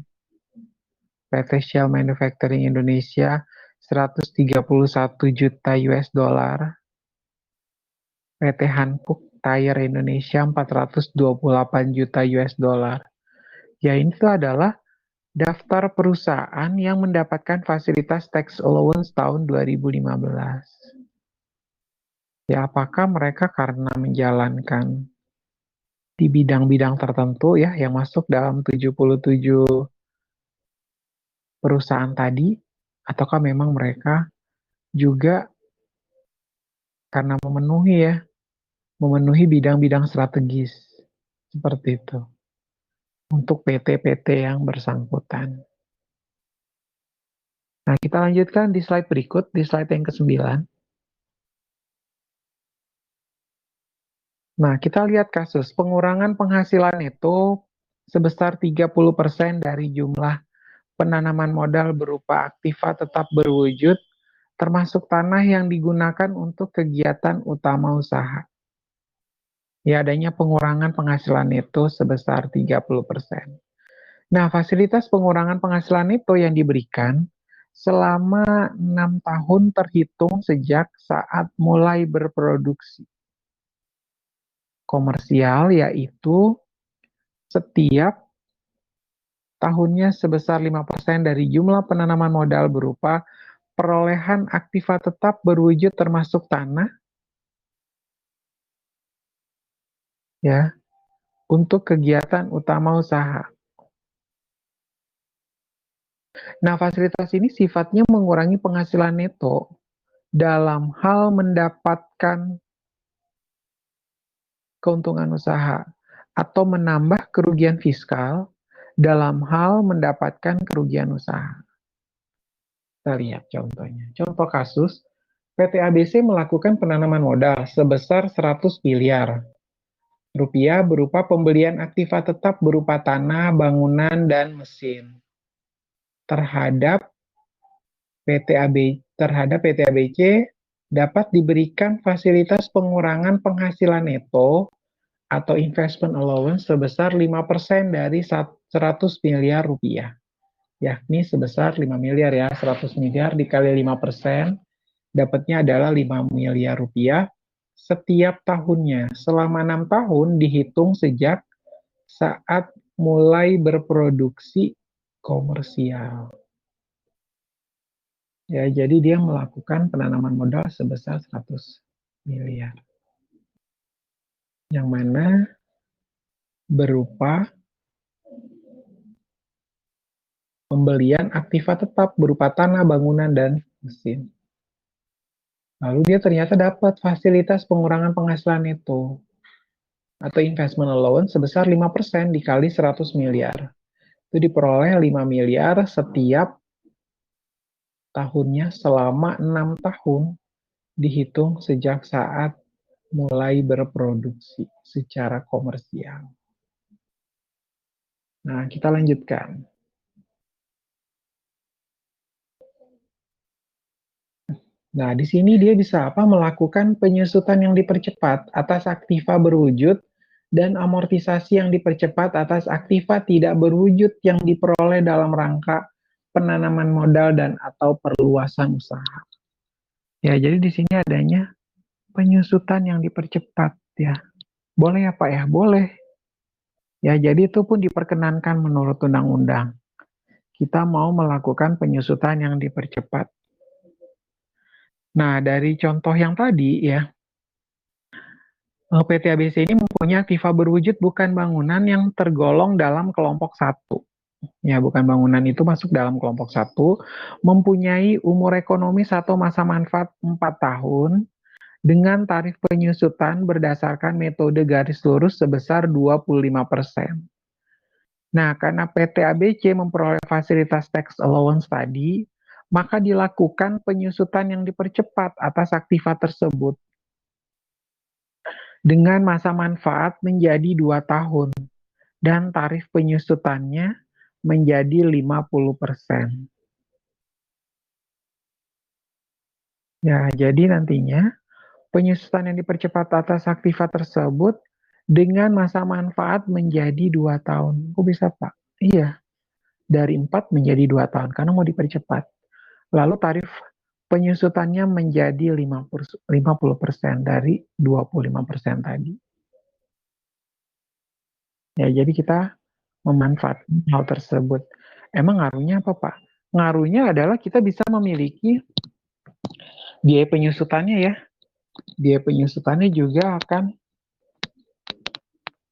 PT Shell Manufacturing Indonesia, 131 juta US dollar. PT Hankook Tire Indonesia, 428 juta US dollar. Ya, ini tuh adalah daftar perusahaan yang mendapatkan fasilitas tax allowance tahun 2015. Ya, apakah mereka karena menjalankan di bidang-bidang tertentu ya yang masuk dalam 77 perusahaan tadi, ataukah memang mereka juga karena memenuhi bidang-bidang strategis seperti itu untuk PT-PT yang bersangkutan. Nah, kita lanjutkan di slide berikut, di slide yang ke-9. Nah, kita lihat kasus pengurangan penghasilan itu sebesar 30% dari jumlah penanaman modal berupa aktiva tetap berwujud, termasuk tanah yang digunakan untuk kegiatan utama usaha. Ya, adanya pengurangan penghasilan itu sebesar 30%. Nah, fasilitas pengurangan penghasilan itu yang diberikan selama 6 tahun terhitung sejak saat mulai berproduksi komersial, yaitu setiap tahunnya sebesar 5% dari jumlah penanaman modal berupa perolehan aktiva tetap berwujud termasuk tanah ya untuk kegiatan utama usaha. Nah, fasilitas ini sifatnya mengurangi penghasilan neto dalam hal mendapatkan keuntungan usaha atau menambah kerugian fiskal dalam hal mendapatkan kerugian usaha. Kita lihat contohnya. Contoh kasus, PT ABC melakukan penanaman modal sebesar 100 miliar rupiah berupa pembelian aktiva tetap berupa tanah, bangunan, dan mesin terhadap PT ABC dapat diberikan fasilitas pengurangan penghasilan neto atau investment allowance sebesar 5% dari 100 miliar rupiah. Yakni sebesar 5 miliar ya, 100 miliar dikali 5%, dapatnya adalah 5 miliar rupiah setiap tahunnya. Selama 6 tahun dihitung sejak saat mulai berproduksi komersial. Ya, jadi dia melakukan penanaman modal sebesar 100 miliar. Yang mana berupa pembelian aktiva tetap berupa tanah, bangunan, dan mesin. Lalu dia ternyata dapat fasilitas pengurangan penghasilan itu atau investment allowance sebesar 5% dikali 100 miliar. Itu diperoleh 5 miliar setiap tahunnya selama 6 tahun dihitung sejak saat mulai berproduksi secara komersial. Nah, kita lanjutkan. Nah, di sini dia bisa apa? Melakukan penyusutan yang dipercepat atas aktiva berwujud dan amortisasi yang dipercepat atas aktiva tidak berwujud yang diperoleh dalam rangka penanaman modal dan atau perluasan usaha. Ya, jadi di sini adanya penyusutan yang dipercepat ya. Boleh ya Pak ya? Boleh. Ya, jadi itu pun diperkenankan menurut undang-undang. Kita mau melakukan penyusutan yang dipercepat. Nah, dari contoh yang tadi ya, PT ABC ini mempunyai aktiva berwujud bukan bangunan yang tergolong dalam kelompok satu. Ya, bukan bangunan itu masuk dalam kelompok satu, mempunyai umur ekonomis atau masa manfaat 4 tahun, dengan tarif penyusutan berdasarkan metode garis lurus sebesar 25%. Nah, karena PT ABC memperoleh fasilitas tax allowance tadi, maka dilakukan penyusutan yang dipercepat atas aktiva tersebut dengan masa manfaat menjadi 2 tahun dan tarif penyusutannya menjadi 50%. Ya, jadi nantinya penyusutan yang dipercepat atas aktiva tersebut dengan masa manfaat menjadi 2 tahun. Kok bisa, Pak? Iya, dari 4 menjadi 2 tahun karena mau dipercepat. Lalu tarif penyusutannya menjadi 50% dari 25% tadi. Ya, jadi kita memanfaatkan hal tersebut. Emang ngaruhnya apa, Pak? Ngaruhnya adalah kita bisa memiliki biaya penyusutannya ya. Biaya penyusutannya juga akan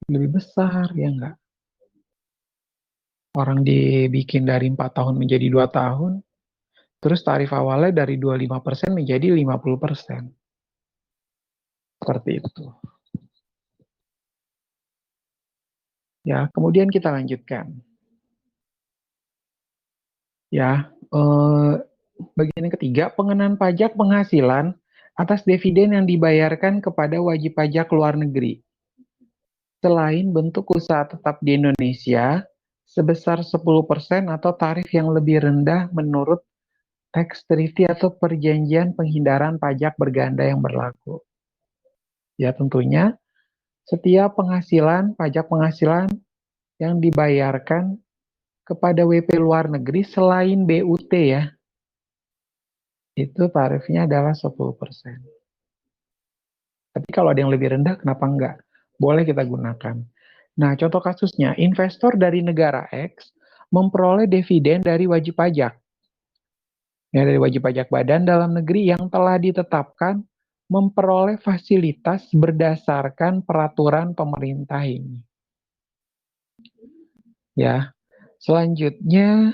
lebih besar, ya enggak? Orang dibikin dari 4 tahun menjadi 2 tahun, terus tarif awalnya dari 25% menjadi 50%. Seperti itu. Ya, kemudian kita lanjutkan. Ya, bagian yang ketiga, pengenaan pajak penghasilan atas dividen yang dibayarkan kepada wajib pajak luar negeri. Selain bentuk usaha tetap di Indonesia, sebesar 10% atau tarif yang lebih rendah menurut tax treaty atau perjanjian penghindaran pajak berganda yang berlaku. Ya tentunya, setiap pajak penghasilan yang dibayarkan kepada WP luar negeri selain BUT ya, itu tarifnya adalah 10%. Tapi kalau ada yang lebih rendah, kenapa enggak? Boleh kita gunakan. Nah, contoh kasusnya, investor dari negara X memperoleh dividen dari wajib pajak. Ya, dari wajib pajak badan dalam negeri yang telah ditetapkan memperoleh fasilitas berdasarkan peraturan pemerintah ini. Ya, selanjutnya,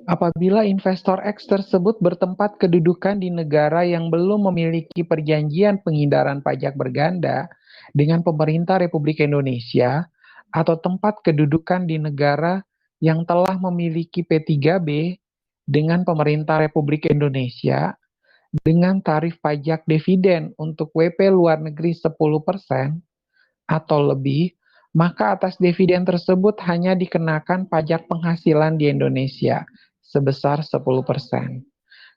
apabila investor X tersebut bertempat kedudukan di negara yang belum memiliki perjanjian penghindaran pajak berganda dengan pemerintah Republik Indonesia atau tempat kedudukan di negara yang telah memiliki P3B dengan pemerintah Republik Indonesia dengan tarif pajak dividen untuk WP luar negeri 10% atau lebih, maka atas dividen tersebut hanya dikenakan pajak penghasilan di Indonesia sebesar 10%.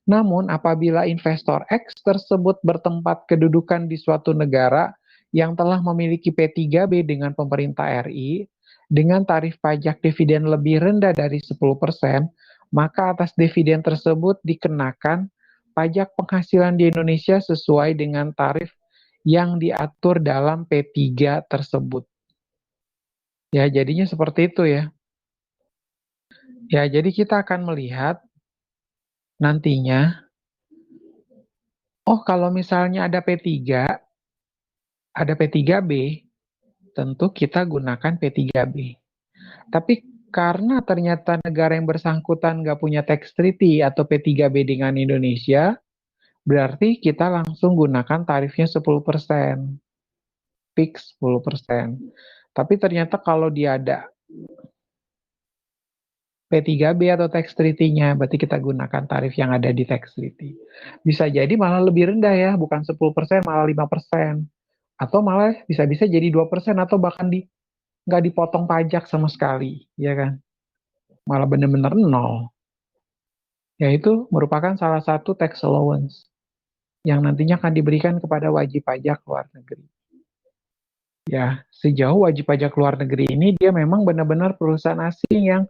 Namun apabila investor X tersebut bertempat kedudukan di suatu negara yang telah memiliki P3B dengan pemerintah RI dengan tarif pajak dividen lebih rendah dari 10%, maka atas dividen tersebut dikenakan pajak penghasilan di Indonesia sesuai dengan tarif yang diatur dalam P3 tersebut. Ya, jadinya seperti itu ya. Ya, jadi kita akan melihat nantinya, oh kalau misalnya ada P3, ada P3B, tentu kita gunakan P3B. Tapi karena ternyata negara yang bersangkutan nggak punya tax treaty atau P3B dengan Indonesia, berarti kita langsung gunakan tarifnya 10%, fix 10%. Tapi ternyata kalau dia ada P3B atau tax treaty-nya, berarti kita gunakan tarif yang ada di tax treaty. Bisa jadi malah lebih rendah ya, bukan 10%, malah 5%. Atau malah bisa-bisa jadi 2% atau bahkan nggak dipotong pajak sama sekali, ya kan? Malah benar-benar nol. Yaitu merupakan salah satu tax allowance yang nantinya akan diberikan kepada wajib pajak luar negeri. Ya, sejauh wajib pajak luar negeri ini dia memang benar-benar perusahaan asing yang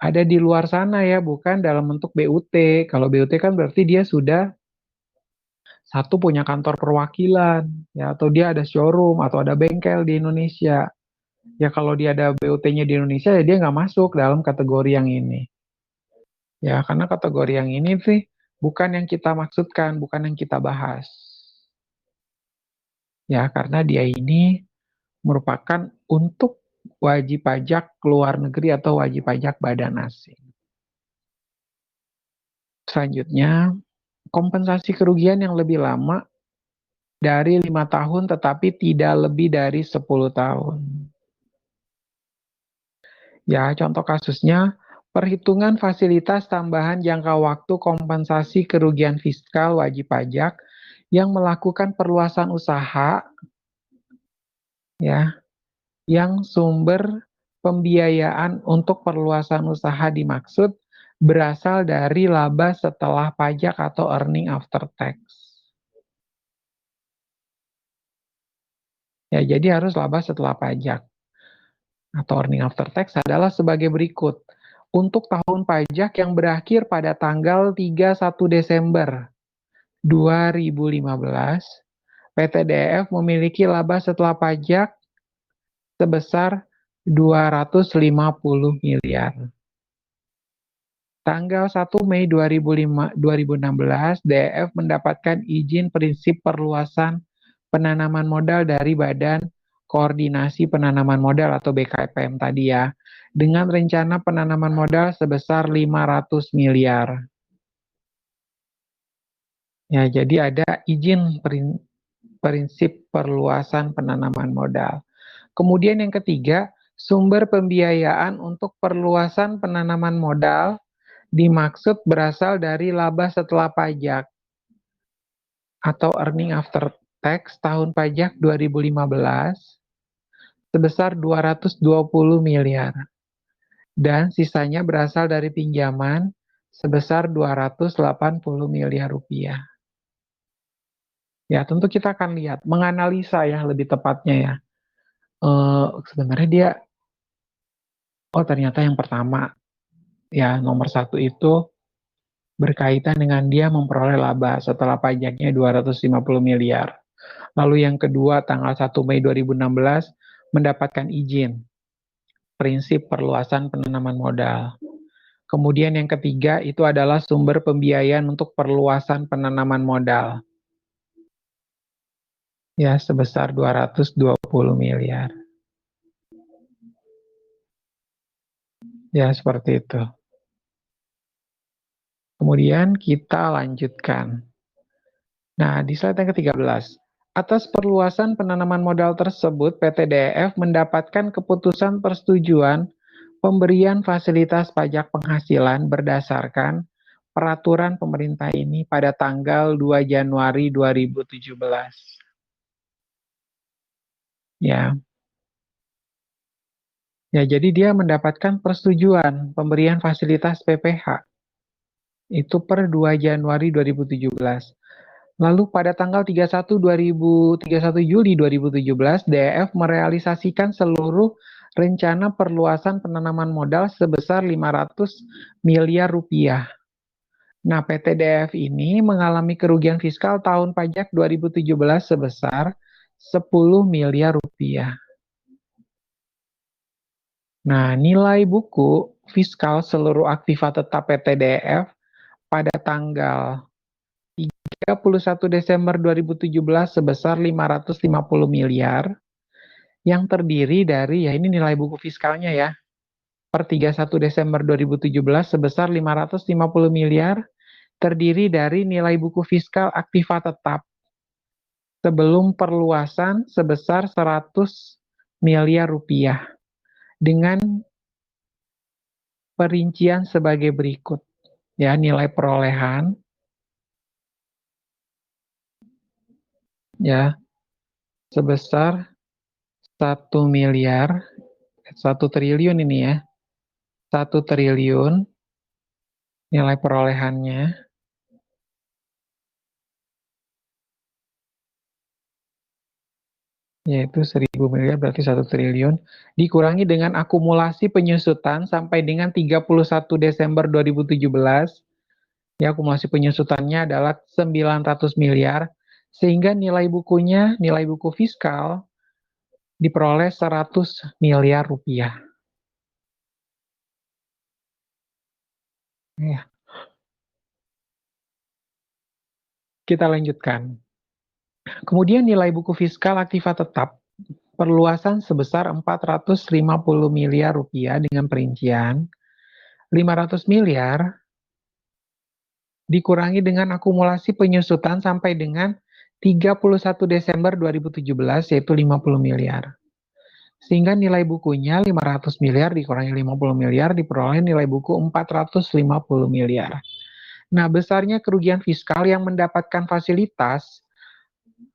ada di luar sana ya, bukan dalam bentuk BUT. Kalau BUT kan berarti dia sudah satu punya kantor perwakilan, ya, atau dia ada showroom atau ada bengkel di Indonesia. Ya kalau dia ada BUT-nya di Indonesia ya dia nggak masuk dalam kategori yang ini. Ya karena kategori yang ini sih bukan yang kita maksudkan, bukan yang kita bahas. Ya karena dia ini merupakan untuk wajib pajak luar negeri atau wajib pajak badan asing. Selanjutnya, kompensasi kerugian yang lebih lama dari 5 tahun tetapi tidak lebih dari 10 tahun. Ya, contoh kasusnya, perhitungan fasilitas tambahan jangka waktu kompensasi kerugian fiskal wajib pajak yang melakukan perluasan usaha, ya, yang sumber pembiayaan untuk perluasan usaha dimaksud berasal dari laba setelah pajak atau earning after tax. Ya, jadi harus laba setelah pajak atau earning after tax adalah sebagai berikut. Untuk tahun pajak yang berakhir pada tanggal 31 Desember 2015, PT DF memiliki laba setelah pajak sebesar 250 miliar. Tanggal 1 Mei 2016, DF mendapatkan izin prinsip perluasan penanaman modal dari Badan Koordinasi Penanaman Modal atau BKPM tadi ya, dengan rencana penanaman modal sebesar 500 miliar. Ya, jadi ada izin prinsip perluasan penanaman modal. Kemudian yang ketiga, sumber pembiayaan untuk perluasan penanaman modal dimaksud berasal dari laba setelah pajak atau earning after tax tahun pajak 2015 sebesar 220 miliar. Dan sisanya berasal dari pinjaman sebesar 280 miliar rupiah. Ya, tentu kita akan lihat, menganalisa ya lebih tepatnya ya. Sebenarnya dia, ternyata yang pertama, ya nomor satu itu berkaitan dengan dia memperoleh laba setelah pajaknya 250 miliar. Lalu yang kedua, tanggal 1 Mei 2016, mendapatkan izin prinsip perluasan penanaman modal. Kemudian yang ketiga itu adalah sumber pembiayaan untuk perluasan penanaman modal. Ya, sebesar 220 miliar. Ya, seperti itu. Kemudian kita lanjutkan. Nah, di slide yang ke-13. Atas perluasan penanaman modal tersebut, PT DF mendapatkan keputusan persetujuan pemberian fasilitas pajak penghasilan berdasarkan peraturan pemerintah ini pada tanggal 2 Januari 2017. Ya. Ya, jadi dia mendapatkan persetujuan pemberian fasilitas PPh. Itu per 2 Januari 2017. Lalu pada tanggal 31 Juli 2017, DF merealisasikan seluruh rencana perluasan penanaman modal sebesar 500 miliar rupiah. Nah, PT DF ini mengalami kerugian fiskal tahun pajak 2017 sebesar 10 miliar rupiah. Nah, nilai buku fiskal seluruh aktiva tetap PT DF pada tanggal 31 Desember 2017 sebesar 550 miliar yang terdiri dari, ya ini nilai buku fiskalnya ya, per 31 Desember 2017 sebesar 550 miliar terdiri dari nilai buku fiskal aktiva tetap sebelum perluasan sebesar 100 miliar rupiah dengan perincian sebagai berikut. Ya, nilai perolehan ya sebesar 1 miliar, 1 triliun ini ya. 1 triliun nilai perolehannya, yaitu 1000 miliar berarti 1 triliun, dikurangi dengan akumulasi penyusutan sampai dengan 31 Desember 2017, ya akumulasi penyusutannya adalah 900 miliar, sehingga nilai bukunya, nilai buku fiskal, diperoleh 100 miliar rupiah. Ya. Kita lanjutkan. Kemudian nilai buku fiskal aktiva tetap perluasan sebesar 450 miliar rupiah dengan perincian 500 miliar dikurangi dengan akumulasi penyusutan sampai dengan 31 Desember 2017 yaitu 50 miliar. Sehingga nilai bukunya 500 miliar dikurangi 50 miliar diperoleh nilai buku 450 miliar. Nah, besarnya kerugian fiskal yang mendapatkan fasilitas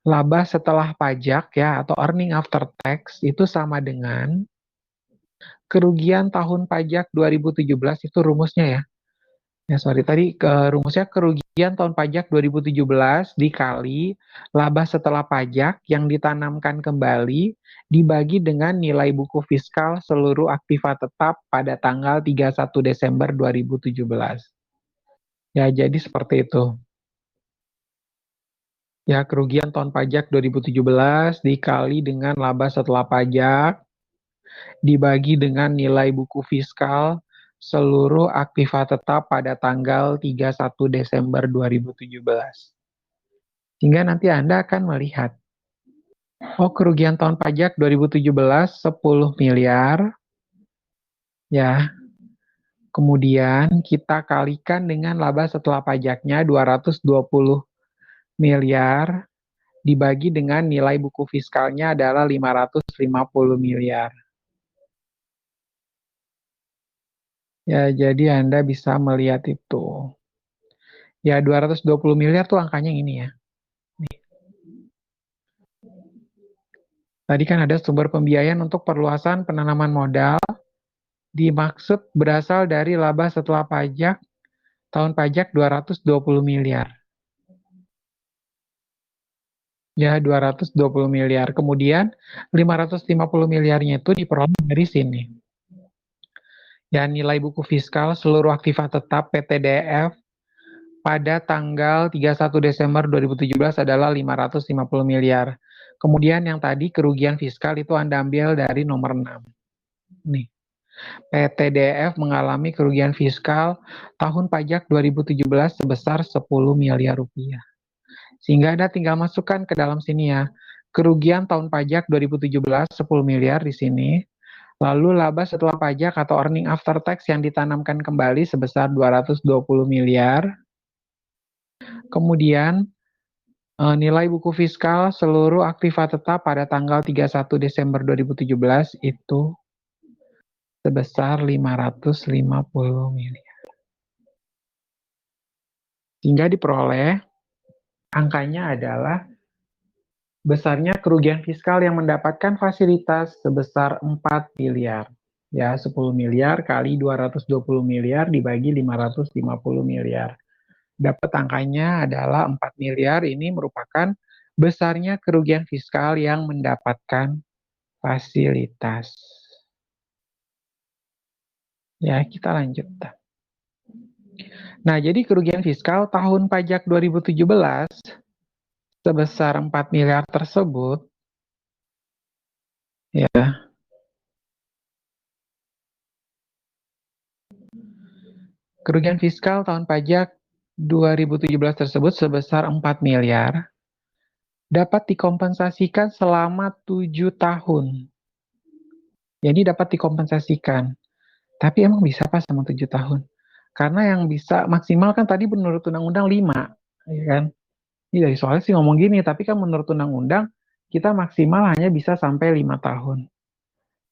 laba setelah pajak ya atau earning after tax itu sama dengan kerugian tahun pajak 2017 itu rumusnya ya. Ya sorry tadi rumusnya kerugian tahun pajak 2017 dikali laba setelah pajak yang ditanamkan kembali dibagi dengan nilai buku fiskal seluruh aktiva tetap pada tanggal 31 Desember 2017. Ya jadi seperti itu. Ya, kerugian tahun pajak 2017 dikali dengan laba setelah pajak, dibagi dengan nilai buku fiskal seluruh aktiva tetap pada tanggal 31 Desember 2017. Sehingga nanti Anda akan melihat, kerugian tahun pajak 2017 10 miliar, ya. Kemudian kita kalikan dengan laba setelah pajaknya 220 miliar, dibagi dengan nilai buku fiskalnya adalah 550 miliar. Ya, jadi Anda bisa melihat itu. Ya, 220 miliar tuh angkanya ini ya. Tadi kan ada sumber pembiayaan untuk perluasan penanaman modal dimaksud berasal dari laba setelah pajak tahun pajak 220 miliar. Ya, 220 miliar. Kemudian 550 miliarnya itu diperoleh dari sini. Ya, nilai buku fiskal seluruh aktiva tetap PTDF pada tanggal 31 Desember 2017 adalah 550 miliar. Kemudian yang tadi kerugian fiskal itu Anda ambil dari nomor 6. Nih, PTDF mengalami kerugian fiskal tahun pajak 2017 sebesar 10 miliar rupiah. Sehingga Anda tinggal masukkan ke dalam sini ya. Kerugian tahun pajak 2017 10 miliar di sini. Lalu laba setelah pajak atau earning after tax yang ditanamkan kembali sebesar 220 miliar. Kemudian nilai buku fiskal seluruh aktiva tetap pada tanggal 31 Desember 2017 itu sebesar 550 miliar. Sehingga diperoleh angkanya adalah besarnya kerugian fiskal yang mendapatkan fasilitas sebesar 4 miliar. Ya, 10 miliar kali 220 miliar dibagi 550 miliar. Dapat angkanya adalah 4 miliar. Ini merupakan besarnya kerugian fiskal yang mendapatkan fasilitas. Ya, kita lanjut. Nah, jadi kerugian fiskal tahun pajak 2017 sebesar 4 miliar tersebut, ya, kerugian fiskal tahun pajak 2017 tersebut sebesar 4 miliar dapat dikompensasikan selama 7 tahun. Jadi dapat dikompensasikan. Tapi emang bisa pas sama 7 tahun? Karena yang bisa maksimal kan tadi menurut Undang-Undang 5, ya kan? Ini dari soalnya sih ngomong gini, tapi kan menurut Undang-Undang kita maksimal hanya bisa sampai 5 tahun.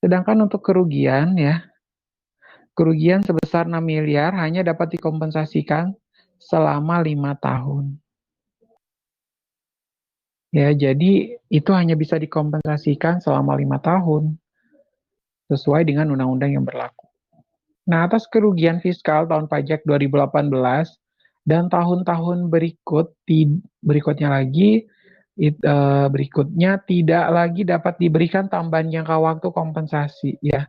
Sedangkan untuk kerugian ya, kerugian sebesar 6 miliar hanya dapat dikompensasikan selama 5 tahun. Ya, jadi itu hanya bisa dikompensasikan selama 5 tahun sesuai dengan undang-undang yang berlaku. Nah, atas kerugian fiskal tahun pajak 2018 dan tahun-tahun berikutnya lagi berikutnya tidak lagi dapat diberikan tambahan jangka waktu kompensasi ya.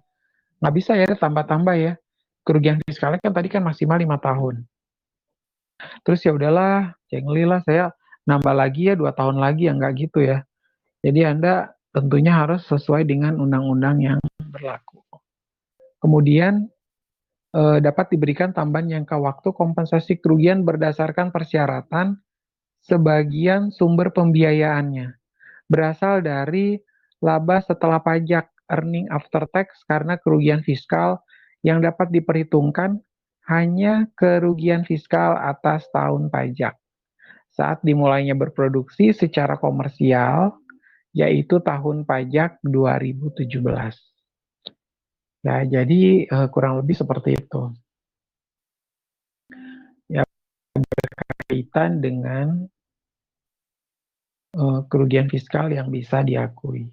Nggak bisa ya tambah-tambah ya. Kerugian fiskalnya kan tadi kan maksimal 5 tahun. Terus ya udahlah, cengli lah saya nambah lagi ya 2 tahun lagi ya nggak gitu ya. Jadi Anda tentunya harus sesuai dengan undang-undang yang berlaku. Kemudian dapat diberikan tambahan jangka waktu kompensasi kerugian berdasarkan persyaratan sebagian sumber pembiayaannya berasal dari laba setelah pajak earning after tax karena kerugian fiskal yang dapat diperhitungkan hanya kerugian fiskal atas tahun pajak saat dimulainya berproduksi secara komersial yaitu tahun pajak 2017. Ya, jadi kurang lebih seperti itu. Ya, berkaitan dengan kerugian fiskal yang bisa diakui.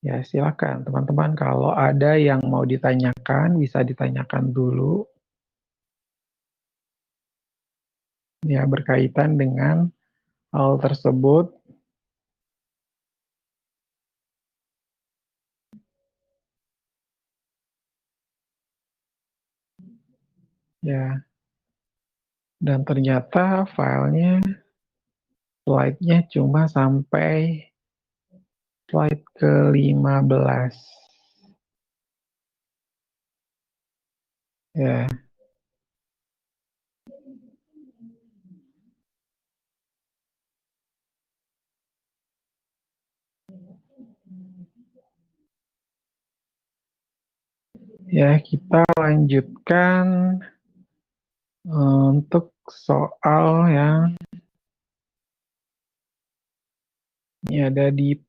Ya, silakan teman-teman kalau ada yang mau ditanyakan bisa ditanyakan dulu. Ya, berkaitan dengan hal tersebut. Ya, dan ternyata filenya slide-nya cuma sampai slide ke-15. Ya, ya kita lanjutkan untuk soal yang ini ada di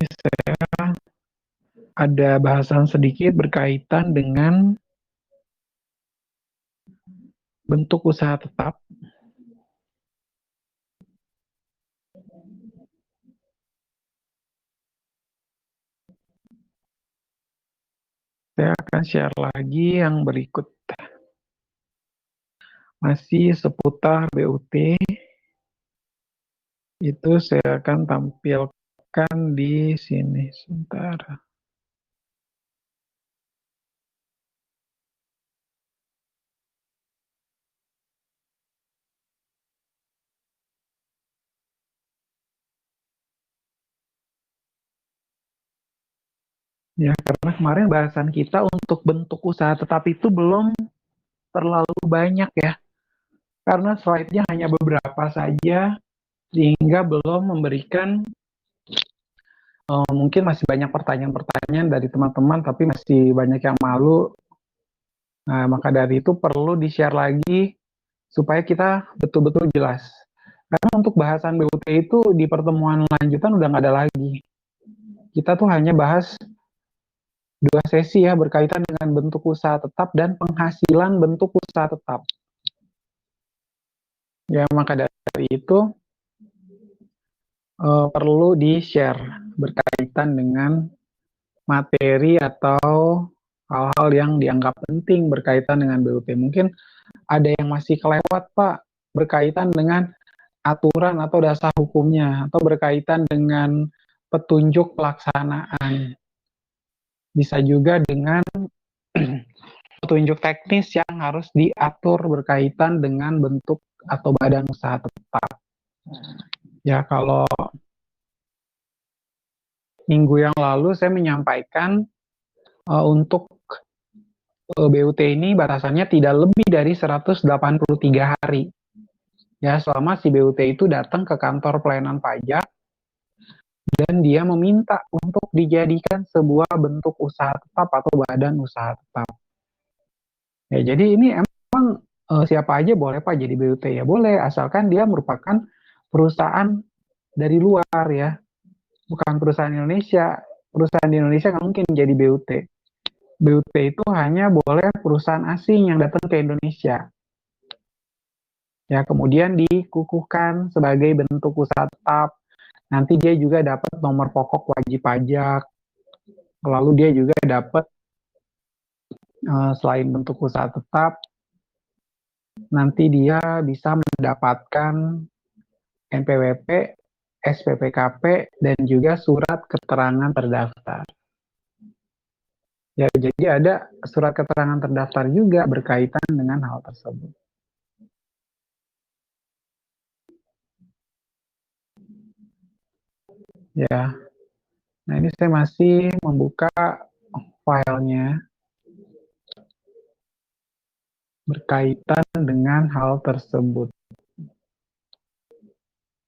saya ada bahasan sedikit berkaitan dengan bentuk usaha tetap. Saya akan share lagi yang berikut. Masih seputar BUT, itu saya akan tampilkan di sini sebentar. Ya, karena kemarin bahasan kita untuk bentuk usaha tetap itu belum terlalu banyak ya. Karena slide-nya hanya beberapa saja, sehingga belum memberikan, mungkin masih banyak pertanyaan-pertanyaan dari teman-teman, tapi masih banyak yang malu. Nah, maka dari itu perlu di-share lagi, supaya kita betul-betul jelas. Karena untuk bahasan BUT itu di pertemuan lanjutan udah nggak ada lagi. Kita tuh hanya bahas 2 sesi ya, berkaitan dengan bentuk usaha tetap dan penghasilan bentuk usaha tetap. Ya, maka dari itu perlu di-share berkaitan dengan materi atau hal-hal yang dianggap penting berkaitan dengan BUT. Mungkin ada yang masih kelewat, Pak, berkaitan dengan aturan atau dasar hukumnya, atau berkaitan dengan petunjuk pelaksanaan. Bisa juga dengan petunjuk teknis yang harus diatur berkaitan dengan bentuk atau badan usaha tetap. Ya, kalau minggu yang lalu saya menyampaikan untuk BUT ini batasannya tidak lebih dari 183 hari. Ya, selama si BUT itu datang ke kantor pelayanan pajak dan dia meminta untuk dijadikan sebuah bentuk usaha tetap atau badan usaha tetap. Ya, jadi ini emang siapa aja boleh Pak jadi BUT ya boleh, asalkan dia merupakan perusahaan dari luar ya, bukan perusahaan Indonesia. Perusahaan di Indonesia nggak mungkin jadi BUT. BUT itu hanya boleh perusahaan asing yang datang ke Indonesia. Ya, kemudian dikukuhkan sebagai bentuk usaha tetap. Nanti dia juga dapat nomor pokok wajib pajak. Lalu dia juga dapat selain bentuk usaha tetap, nanti dia bisa mendapatkan NPWP, SPPKP, dan juga surat keterangan terdaftar. Ya, jadi ada surat keterangan terdaftar juga berkaitan dengan hal tersebut. Ya, nah ini saya masih membuka filenya berkaitan dengan hal tersebut.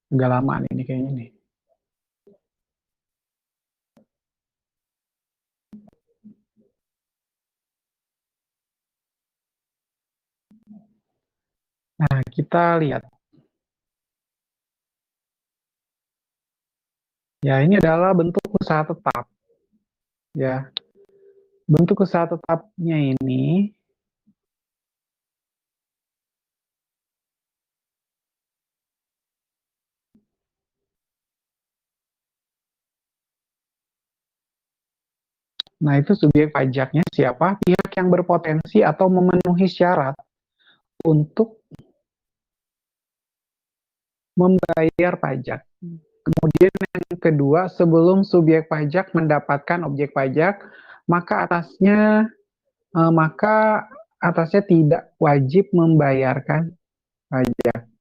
Agak lama nih, ini kayaknya nih. Nah, kita lihat. Ya, ini adalah bentuk usaha tetap. Ya, bentuk usaha tetapnya ini nah itu subjek pajaknya siapa? Pihak yang berpotensi atau memenuhi syarat untuk membayar pajak. Kemudian yang kedua, sebelum subjek pajak mendapatkan objek pajak, maka atasnya tidak wajib membayarkan pajak.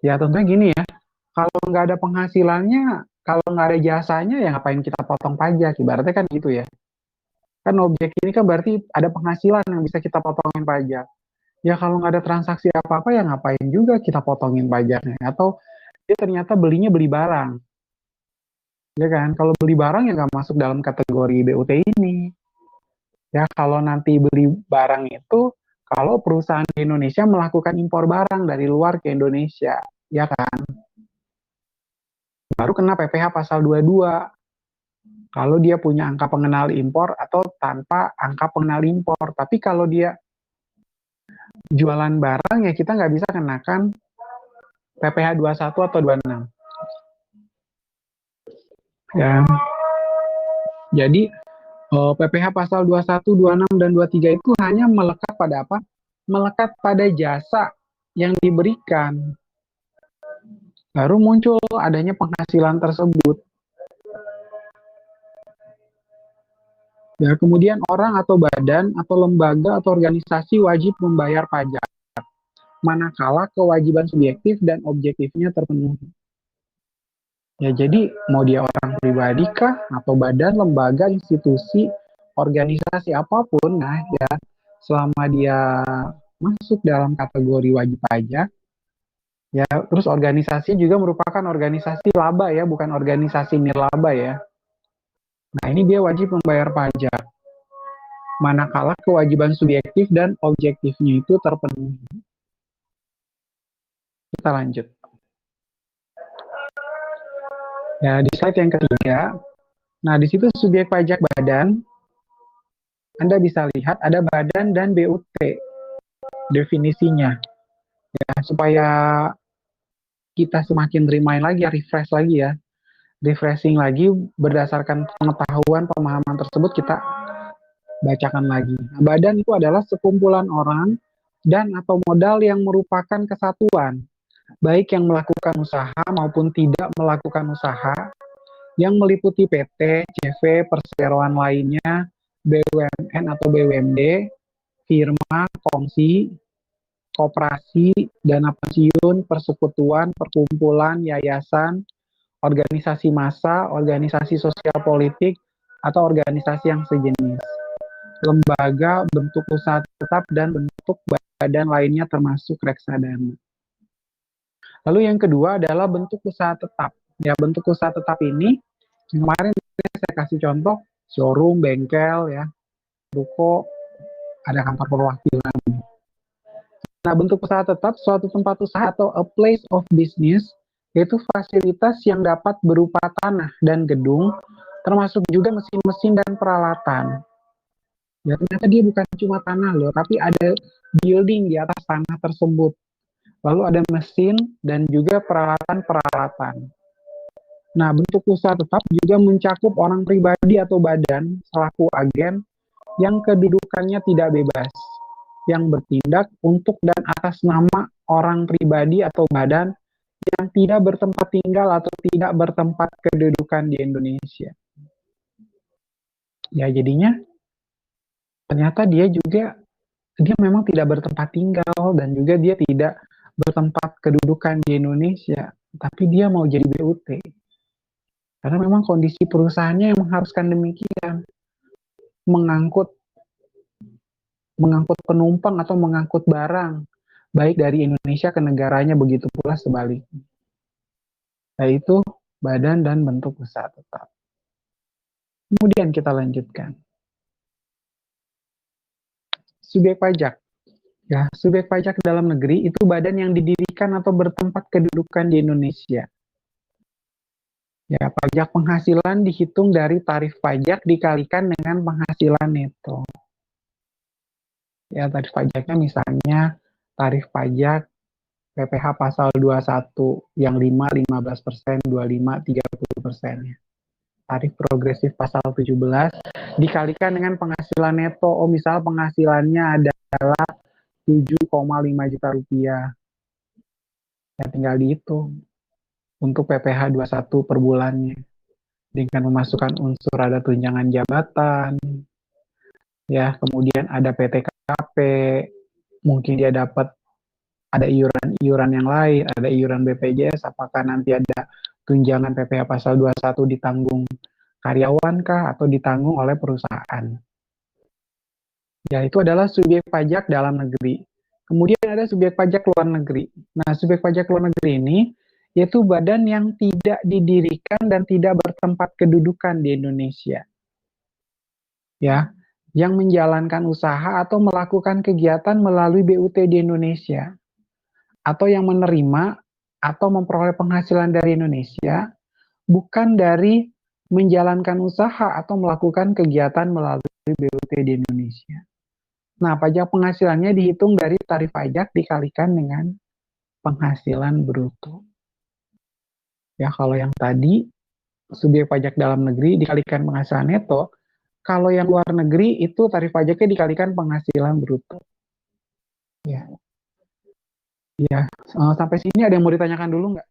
Ya tentunya gini ya, kalau nggak ada penghasilannya, kalau nggak ada jasanya, ya ngapain kita potong pajak? Ibaratnya kan gitu ya. Kan objek ini kan berarti ada penghasilan yang bisa kita potongin pajak. Ya kalau nggak ada transaksi apa-apa, ya ngapain juga kita potongin pajaknya. Atau dia ternyata belinya beli barang. Ya kan, kalau beli barang ya nggak masuk dalam kategori BUT ini. Ya kalau nanti beli barang itu, kalau perusahaan di Indonesia melakukan impor barang dari luar ke Indonesia. Ya kan, baru kena PPh pasal 22. Kalau dia punya angka pengenal impor atau tanpa angka pengenal impor. Tapi kalau dia jualan barang ya kita nggak bisa kenakan PPh 21 atau 26. Ya. Jadi PPh pasal 21, 26, dan 23 itu hanya melekat pada apa? Melekat pada jasa yang diberikan. Baru muncul adanya penghasilan tersebut. Ya, kemudian orang atau badan atau lembaga atau organisasi wajib membayar pajak manakala kewajiban subjektif dan objektifnya terpenuhi. Ya, jadi mau dia orang pribadi kah atau badan, lembaga, institusi, organisasi apapun, nah ya selama dia masuk dalam kategori wajib pajak, ya terus organisasi juga merupakan organisasi laba ya, bukan organisasi nirlaba ya. Nah, ini dia wajib membayar pajak manakala kewajiban subjektif dan objektifnya itu terpenuhi. Kita lanjut. Ya, di slide yang ketiga, nah di situ subjek pajak badan, Anda bisa lihat ada badan dan BUT definisinya. Ya, supaya kita semakin remind lagi, refresh lagi ya, refreshing lagi berdasarkan pengetahuan pemahaman tersebut kita bacakan lagi. Nah, badan itu adalah sekumpulan orang dan atau modal yang merupakan kesatuan, baik yang melakukan usaha maupun tidak melakukan usaha, yang meliputi PT, CV, perseroan lainnya, BUMN atau BUMD, firma, kongsi, koperasi, dana pensiun, persekutuan, perkumpulan, yayasan, organisasi massa, organisasi sosial politik, atau organisasi yang sejenis. Lembaga, bentuk usaha tetap, dan bentuk badan lainnya termasuk reksadana. Lalu yang kedua adalah bentuk usaha tetap. Ya, bentuk usaha tetap ini kemarin saya kasih contoh showroom, bengkel, ya, ruko, ada kantor perwakilan. Nah, bentuk usaha tetap suatu tempat usaha atau a place of business yaitu fasilitas yang dapat berupa tanah dan gedung, termasuk juga mesin-mesin dan peralatan. Ya, ternyata dia bukan cuma tanah loh, tapi ada building di atas tanah tersebut. Lalu ada mesin dan juga peralatan-peralatan. Nah, bentuk usaha tetap juga mencakup orang pribadi atau badan selaku agen yang kedudukannya tidak bebas, yang bertindak untuk dan atas nama orang pribadi atau badan yang tidak bertempat tinggal atau tidak bertempat kedudukan di Indonesia. Ya, jadinya ternyata dia memang tidak bertempat tinggal dan juga dia tidak bertempat kedudukan di Indonesia, tapi dia mau jadi BUT. Karena memang kondisi perusahaannya yang mengharuskan demikian. Mengangkut penumpang atau mengangkut barang, baik dari Indonesia ke negaranya, begitu pula sebaliknya. Yaitu badan dan bentuk usaha tetap. Kemudian kita lanjutkan. Subjek pajak. Ya, subjek pajak dalam negeri itu badan yang didirikan atau bertempat kedudukan di Indonesia. Ya, pajak penghasilan dihitung dari tarif pajak dikalikan dengan penghasilan neto. Ya, tarif pajaknya misalnya tarif pajak PPh pasal 21 yang 5, 15%, 25, 30%. Tarif progresif pasal 17 dikalikan dengan penghasilan neto. Oh, misal penghasilannya adalah 7,5 juta rupiah. Ya, tinggal dihitung untuk PPh 21 per bulannya. Dengan memasukkan unsur ada tunjangan jabatan, ya, kemudian ada PTKP, mungkin dia dapat ada iuran-iuran yang lain, ada iuran BPJS, apakah nanti ada tunjangan PPh pasal 21 ditanggung karyawan kah atau ditanggung oleh perusahaan. Ya, itu adalah subjek pajak dalam negeri. Kemudian ada subjek pajak luar negeri. Nah, subjek pajak luar negeri ini yaitu badan yang tidak didirikan dan tidak bertempat kedudukan di Indonesia. Ya, yang menjalankan usaha atau melakukan kegiatan melalui BUT di Indonesia, atau yang menerima atau memperoleh penghasilan dari Indonesia bukan dari menjalankan usaha atau melakukan kegiatan melalui BUT di Indonesia. Nah, pajak penghasilannya dihitung dari tarif pajak dikalikan dengan penghasilan bruto. Ya, kalau yang tadi subjek pajak dalam negeri dikalikan penghasilan neto, kalau yang luar negeri itu tarif pajaknya dikalikan penghasilan bruto. Ya, ya. Sampai sini ada yang mau ditanyakan dulu nggak?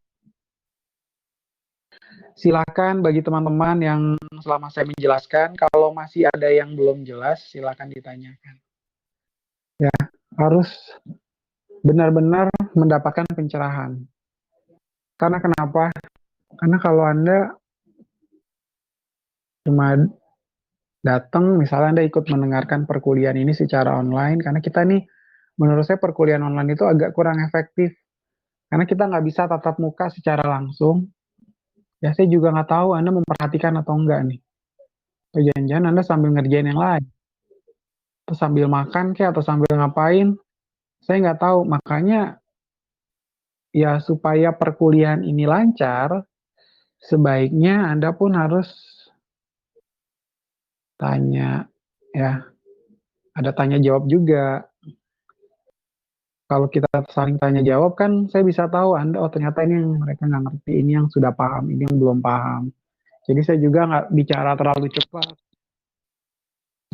Silakan bagi teman-teman yang selama saya menjelaskan, kalau masih ada yang belum jelas, silakan ditanyakan. Ya, harus benar-benar mendapatkan pencerahan. Karena kenapa? Karena kalau Anda cuma datang, misalnya Anda ikut mendengarkan perkuliahan ini secara online, karena kita nih, menurut saya perkuliahan online itu agak kurang efektif. Karena kita nggak bisa tatap muka secara langsung. Ya, saya juga nggak tahu Anda memperhatikan atau enggak nih. Atau jangan-jangan Anda sambil ngerjain yang lain. Atau sambil makan kayak, atau sambil ngapain. Saya nggak tahu. Makanya, ya supaya perkuliahan ini lancar, sebaiknya Anda pun harus tanya, ya. Ada tanya jawab juga. Kalau kita saling tanya jawab kan saya bisa tahu Anda, oh ternyata ini yang mereka nggak ngerti, ini yang sudah paham, ini yang belum paham. Jadi saya juga nggak bicara terlalu cepat.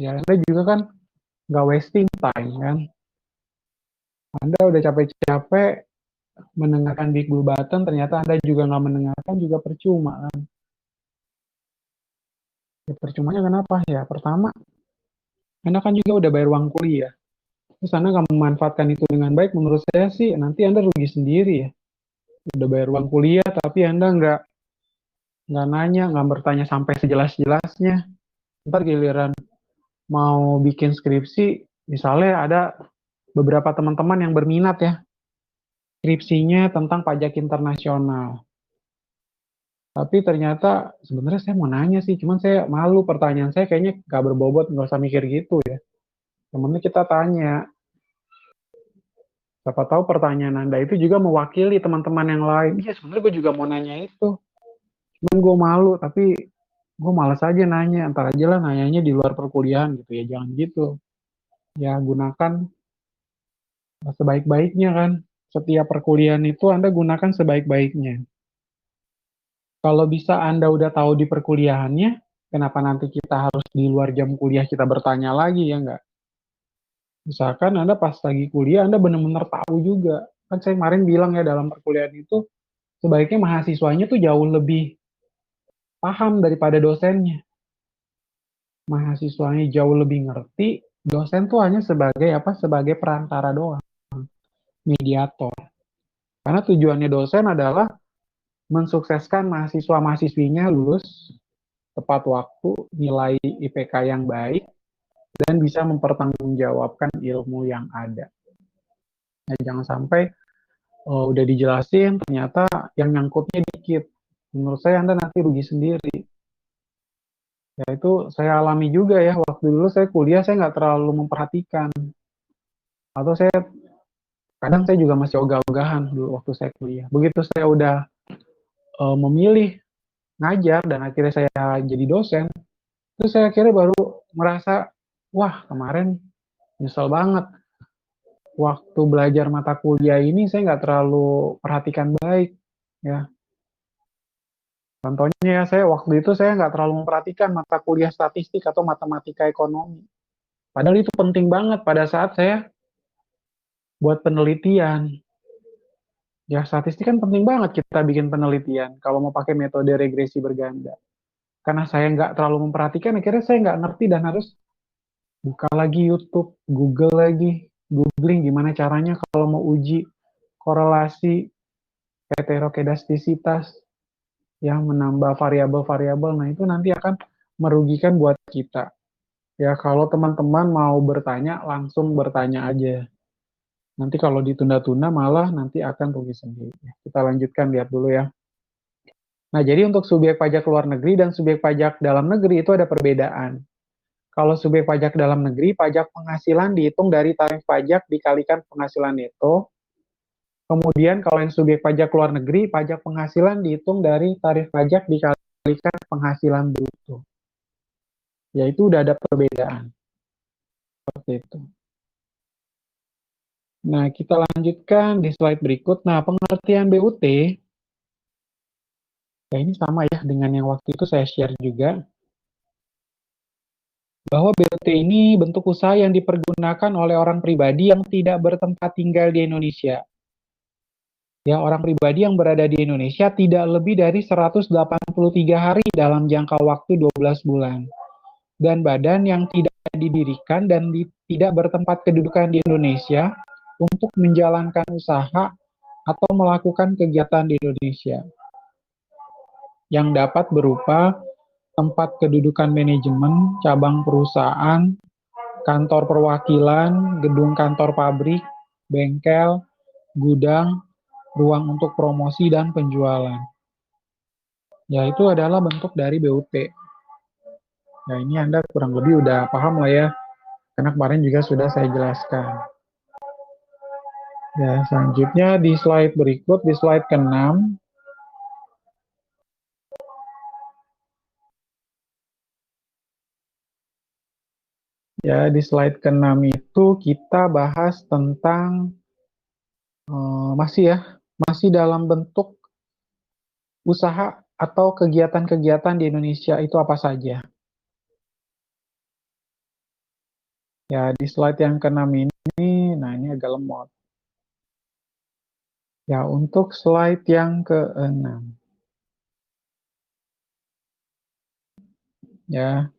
Ya Anda juga kan nggak wasting time kan. Anda udah capek-capek mendengarkan Big Blue Button, ternyata Anda juga nggak mendengarkan, juga percuma kan. Ya, percumanya kenapa ya? Pertama, Anda kan juga udah bayar uang kuliah. Terus Anda nggak memanfaatkan itu dengan baik, menurut saya sih nanti Anda rugi sendiri ya. Udah bayar uang kuliah, tapi Anda nggak nanya, nggak bertanya sampai sejelas-jelasnya. Ntar giliran mau bikin skripsi, misalnya ada beberapa teman-teman yang berminat ya, skripsinya tentang pajak internasional. Tapi ternyata sebenarnya saya mau nanya sih, cuman saya malu, pertanyaan saya kayaknya nggak berbobot, nggak usah mikir gitu ya. Yang penting kita tanya, siapa tahu pertanyaan Anda itu juga mewakili teman-teman yang lain. Iya sebenarnya gue juga mau nanya itu, cuman gue malu, tapi gue malas aja nanya, antar aja lah nanyanya di luar perkuliahan gitu ya, jangan gitu. Ya gunakan sebaik-baiknya kan. Setiap perkuliahan itu Anda gunakan sebaik-baiknya. Kalau bisa Anda udah tahu di perkuliahannya, kenapa nanti kita harus di luar jam kuliah kita bertanya lagi ya nggak? Misalkan Anda pas lagi kuliah, Anda benar-benar tahu juga. Kan saya kemarin bilang ya dalam perkuliahan itu, sebaiknya mahasiswanya tuh jauh lebih paham daripada dosennya. Mahasiswanya jauh lebih ngerti, dosen tuh hanya sebagai apa? Sebagai perantara doang, mediator. Karena tujuannya dosen adalah mensukseskan mahasiswa-mahasiswinya lulus tepat waktu, nilai IPK yang baik, dan bisa mempertanggungjawabkan ilmu yang ada. Nah, jangan sampai udah dijelasin, ternyata yang nyangkutnya dikit. Menurut saya Anda nanti rugi sendiri. Ya itu saya alami juga ya, waktu dulu saya kuliah saya nggak terlalu memperhatikan. Atau saya kadang saya juga masih ogah-ogahan dulu waktu saya kuliah. Begitu saya udah memilih ngajar dan akhirnya saya jadi dosen, terus saya akhirnya baru merasa, wah kemarin nyesel banget. Waktu belajar mata kuliah ini saya nggak terlalu perhatikan baik. Ya, contohnya ya saya waktu itu saya nggak terlalu memperhatikan mata kuliah statistik atau matematika ekonomi. Padahal itu penting banget pada saat saya buat penelitian. Ya statistik kan penting banget kita bikin penelitian kalau mau pakai metode regresi berganda. Karena saya nggak terlalu memperhatikan, akhirnya saya nggak ngerti dan harus buka lagi YouTube, Google lagi, googling gimana caranya kalau mau uji korelasi heterokedastisitas yang menambah variabel-variabel. Nah, itu nanti akan merugikan buat kita. Ya, kalau teman-teman mau bertanya, langsung bertanya aja. Nanti kalau ditunda-tunda malah nanti akan rugi sendiri. Kita lanjutkan, lihat dulu ya. Nah, jadi untuk subjek pajak luar negeri dan subjek pajak dalam negeri itu ada perbedaan. Kalau subjek pajak dalam negeri, pajak penghasilan dihitung dari tarif pajak dikalikan penghasilan neto. Kemudian kalau yang subjek pajak luar negeri, pajak penghasilan dihitung dari tarif pajak dikalikan dikembalikan penghasilan bruto. Yaitu udah ada perbedaan. Seperti itu. Nah, kita lanjutkan di slide berikut. Nah, pengertian BUT, ya ini sama ya dengan yang waktu itu saya share juga, bahwa BUT ini bentuk usaha yang dipergunakan oleh orang pribadi yang tidak bertempat tinggal di Indonesia. Ya, orang pribadi yang berada di Indonesia tidak lebih dari 183 hari dalam jangka waktu 12 bulan. Dan badan yang tidak didirikan dan tidak bertempat kedudukan di Indonesia untuk menjalankan usaha atau melakukan kegiatan di Indonesia yang dapat berupa tempat kedudukan manajemen, cabang perusahaan, kantor perwakilan, gedung kantor pabrik, bengkel, gudang, ruang untuk promosi dan penjualan. Ya, itu adalah bentuk dari BUT. Ya, ini Anda kurang lebih udah paham lah ya, karena kemarin juga sudah saya jelaskan. Ya, selanjutnya di slide berikut, di slide ke-6, ya, di slide ke-6 itu kita bahas tentang masih dalam bentuk usaha atau kegiatan-kegiatan di Indonesia itu apa saja. Ya, di slide yang ke-6 ini, nah ini agak lemot. Ya, untuk slide yang ke-6. Ya,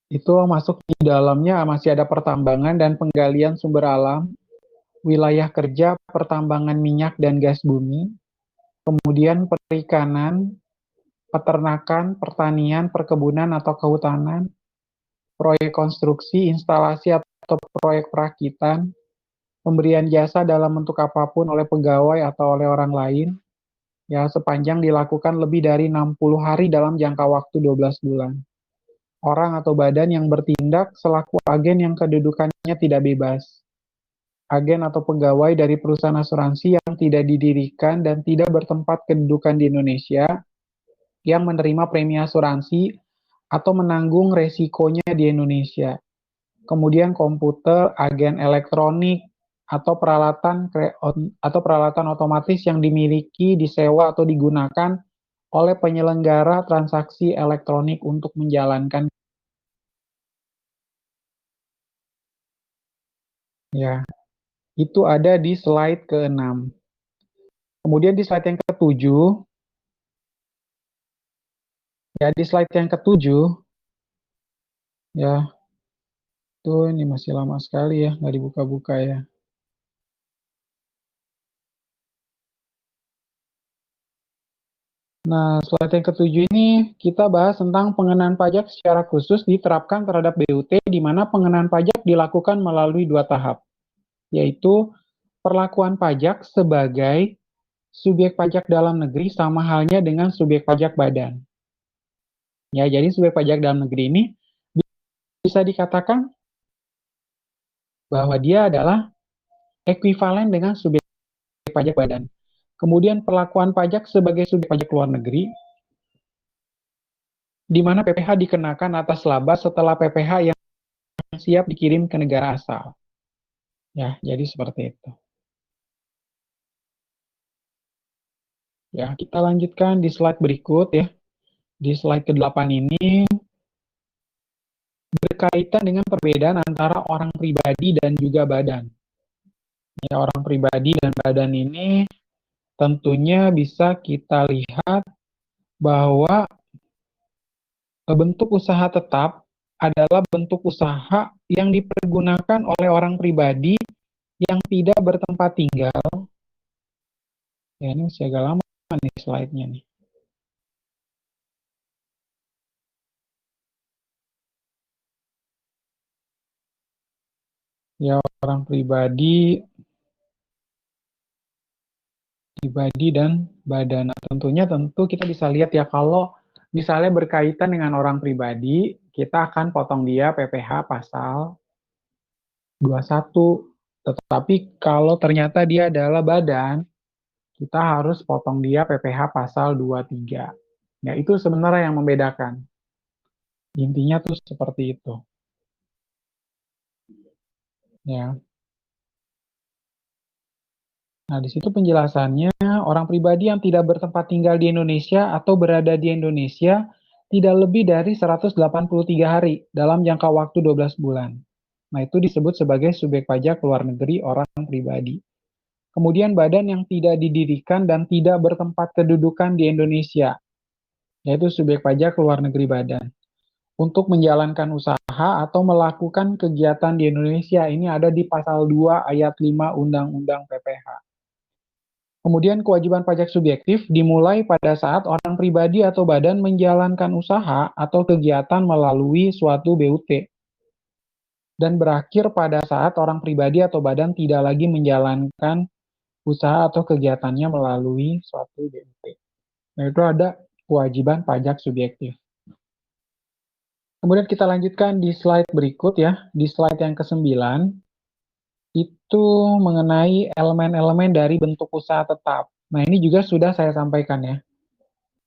itu masuk di dalamnya masih ada pertambangan dan penggalian sumber alam, wilayah kerja pertambangan minyak dan gas bumi, kemudian perikanan, peternakan, pertanian, perkebunan atau kehutanan, proyek konstruksi, instalasi atau proyek perakitan, pemberian jasa dalam bentuk apapun oleh pegawai atau oleh orang lain, ya sepanjang dilakukan lebih dari 60 hari dalam jangka waktu 12 bulan. Orang atau badan yang bertindak selaku agen yang kedudukannya tidak bebas. Agen atau pegawai dari perusahaan asuransi yang tidak didirikan dan tidak bertempat kedudukan di Indonesia, yang menerima premi asuransi atau menanggung resikonya di Indonesia. Kemudian komputer, agen elektronik, atau peralatan otomatis yang dimiliki, disewa atau digunakan oleh penyelenggara transaksi elektronik untuk menjalankan. Ya, itu ada di slide ke-6. Kemudian di slide yang ke-7, ya di slide yang ke-7, ya tuh ini masih lama sekali ya, nggak dibuka-buka ya. Nah, slide yang ke-7 ini kita bahas tentang pengenaan pajak secara khusus diterapkan terhadap BUT, di mana pengenaan pajak dilakukan melalui 2 tahap, yaitu perlakuan pajak sebagai subjek pajak dalam negeri sama halnya dengan subjek pajak badan. Ya, jadi subjek pajak dalam negeri ini bisa dikatakan bahwa dia adalah ekuivalen dengan subjek pajak badan. Kemudian perlakuan pajak sebagai subjek pajak luar negeri, di mana PPh dikenakan atas laba setelah PPh yang siap dikirim ke negara asal. Ya, jadi seperti itu. Ya, kita lanjutkan di slide berikut ya. Di slide ke-8 ini berkaitan dengan perbedaan antara orang pribadi dan juga badan. Ya, orang pribadi dan badan ini tentunya bisa kita lihat bahwa bentuk usaha tetap adalah bentuk usaha yang dipergunakan oleh orang pribadi yang tidak bertempat tinggal. Ya, ini masih agak lama nih slide-nya nih. Ya, orang pribadi dan badan. Nah, tentu kita bisa lihat ya, kalau misalnya berkaitan dengan orang pribadi, kita akan potong dia PPh pasal 21. Tetapi kalau ternyata dia adalah badan, kita harus potong dia PPh pasal 23. Ya, itu sebenarnya yang membedakan. Intinya tuh seperti itu. Ya. Nah, di situ penjelasannya, orang pribadi yang tidak bertempat tinggal di Indonesia atau berada di Indonesia tidak lebih dari 183 hari dalam jangka waktu 12 bulan. Nah, itu disebut sebagai subjek pajak luar negeri orang pribadi. Kemudian badan yang tidak didirikan dan tidak bertempat kedudukan di Indonesia, yaitu subjek pajak luar negeri badan. Untuk menjalankan usaha atau melakukan kegiatan di Indonesia, ini ada di pasal 2 ayat 5 Undang-Undang PPH. Kemudian kewajiban pajak subjektif dimulai pada saat orang pribadi atau badan menjalankan usaha atau kegiatan melalui suatu BUT dan berakhir pada saat orang pribadi atau badan tidak lagi menjalankan usaha atau kegiatannya melalui suatu BUT. Nah, itu ada kewajiban pajak subjektif. Kemudian kita lanjutkan di slide berikut ya, di slide yang ke-9 itu mengenai elemen-elemen dari bentuk usaha tetap. Nah, ini juga sudah saya sampaikan ya.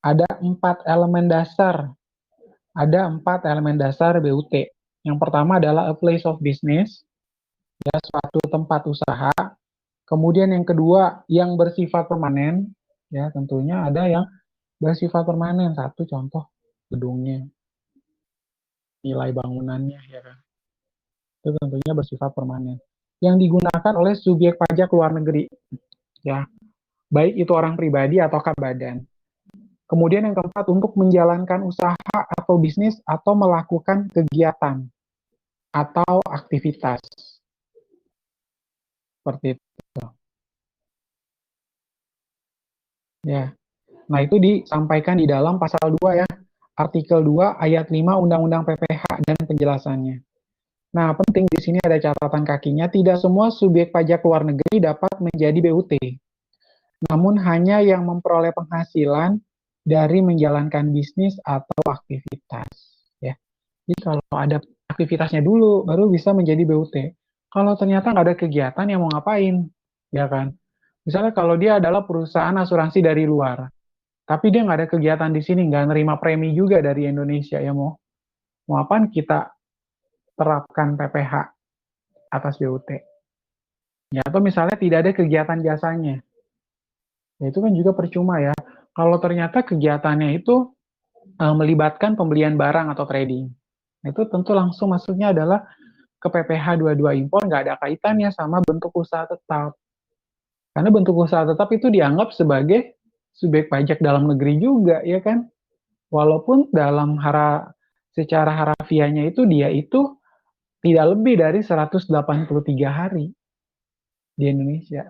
Ada 4 elemen dasar. Ada 4 elemen dasar BUT. Yang pertama adalah a place of business, ya, suatu tempat usaha. Kemudian yang kedua yang bersifat permanen, ya tentunya ada yang bersifat permanen. Satu contoh gedungnya, nilai bangunannya, ya kan. Itu tentunya bersifat permanen. Yang digunakan oleh subjek pajak luar negeri, ya, baik itu orang pribadi atau badan. Kemudian yang keempat, untuk menjalankan usaha atau bisnis atau melakukan kegiatan atau aktivitas. Seperti itu. Ya. Nah, itu disampaikan di dalam pasal 2 ya. Artikel 2 ayat 5 Undang-Undang PPH dan penjelasannya. Nah, penting di sini ada catatan kakinya, tidak semua subjek pajak luar negeri dapat menjadi BUT. Namun hanya yang memperoleh penghasilan dari menjalankan bisnis atau aktivitas. Ya. Jadi kalau ada aktivitasnya dulu, baru bisa menjadi BUT. Kalau ternyata nggak ada kegiatan, ya mau ngapain? Ya kan? Misalnya kalau dia adalah perusahaan asuransi dari luar, tapi dia nggak ada kegiatan di sini, nggak nerima premi juga dari Indonesia, ya mau apaan kita terapkan PPH atas BUT? Ya, atau misalnya tidak ada kegiatan jasanya, ya itu kan juga percuma ya. Kalau ternyata kegiatannya itu melibatkan pembelian barang atau trading, itu tentu langsung masuknya adalah ke PPH 22 impor, nggak ada kaitannya sama bentuk usaha tetap. Karena bentuk usaha tetap itu dianggap sebagai subjek pajak dalam negeri juga, ya kan? Walaupun secara harafiahnya itu dia itu tidak lebih dari 183 hari di Indonesia.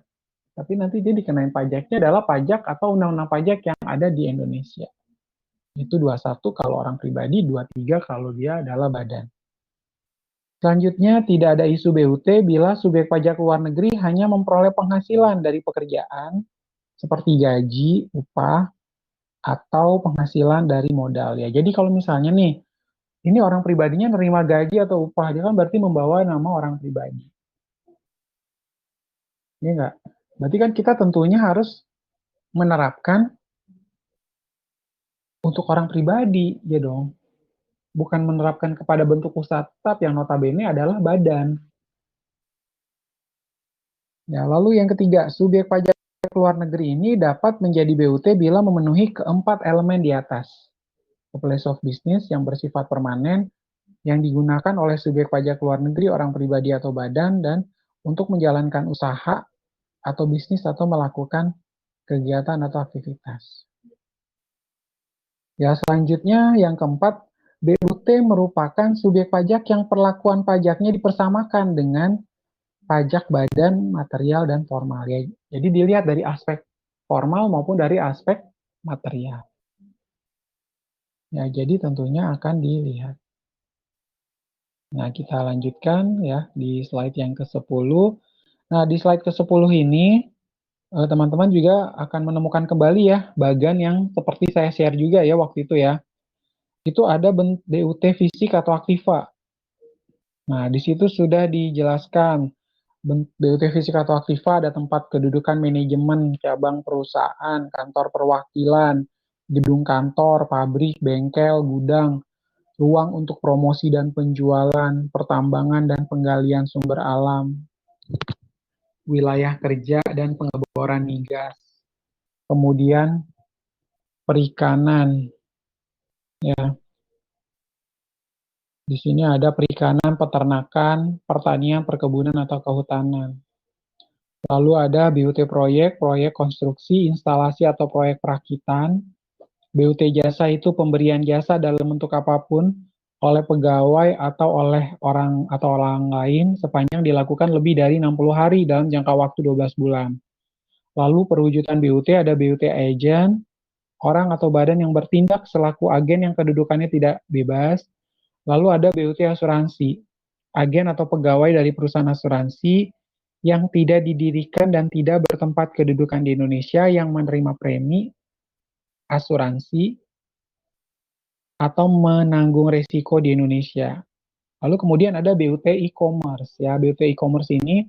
Tapi nanti dia dikenain pajaknya adalah pajak atau undang-undang pajak yang ada di Indonesia. Itu 21 kalau orang pribadi, 23 kalau dia adalah badan. Selanjutnya, tidak ada isu BUT bila subjek pajak luar negeri hanya memperoleh penghasilan dari pekerjaan seperti gaji, upah, atau penghasilan dari modal ya. Jadi kalau misalnya nih, ini orang pribadinya nerima gaji atau upah, dia kan berarti membawa nama orang pribadi. Iya nggak? Berarti kan kita tentunya harus menerapkan untuk orang pribadi, ya dong. Bukan menerapkan kepada bentuk usaha tetap yang notabene adalah badan. Ya, lalu yang ketiga, subjek pajak luar negeri ini dapat menjadi BUT bila memenuhi keempat elemen di atas. A place of business yang bersifat permanen, yang digunakan oleh subjek pajak luar negeri, orang pribadi atau badan, dan untuk menjalankan usaha atau bisnis atau melakukan kegiatan atau aktivitas. Ya, selanjutnya yang keempat, BUT merupakan subjek pajak yang perlakuan pajaknya dipersamakan dengan pajak badan, material, dan formal. Ya, jadi dilihat dari aspek formal maupun dari aspek material. Ya, jadi tentunya akan dilihat. Nah, kita lanjutkan ya di slide yang ke-10. Nah, di slide ke-10 ini, teman-teman juga akan menemukan kembali ya, bagian yang seperti saya share juga ya waktu itu ya. Itu ada BUT fisik atau aktiva. Nah, di situ sudah dijelaskan BUT fisik atau aktiva ada tempat kedudukan manajemen, cabang perusahaan, kantor perwakilan, gedung kantor, pabrik, bengkel, gudang, ruang untuk promosi dan penjualan, pertambangan dan penggalian sumber alam, wilayah kerja dan pengeboran migas. Kemudian perikanan, ya. Di sini ada perikanan, peternakan, pertanian, perkebunan atau kehutanan. Lalu ada BUT proyek, proyek konstruksi, instalasi atau proyek perakitan. BUT jasa itu pemberian jasa dalam bentuk apapun oleh pegawai atau oleh orang lain sepanjang dilakukan lebih dari 60 hari dalam jangka waktu 12 bulan. Lalu perwujudan BUT ada BUT agent, orang atau badan yang bertindak selaku agen yang kedudukannya tidak bebas. Lalu ada BUT asuransi, agen atau pegawai dari perusahaan asuransi yang tidak didirikan dan tidak bertempat kedudukan di Indonesia yang menerima premi asuransi atau menanggung resiko di Indonesia. Lalu kemudian ada BUT e-commerce. Ya, BUT e-commerce ini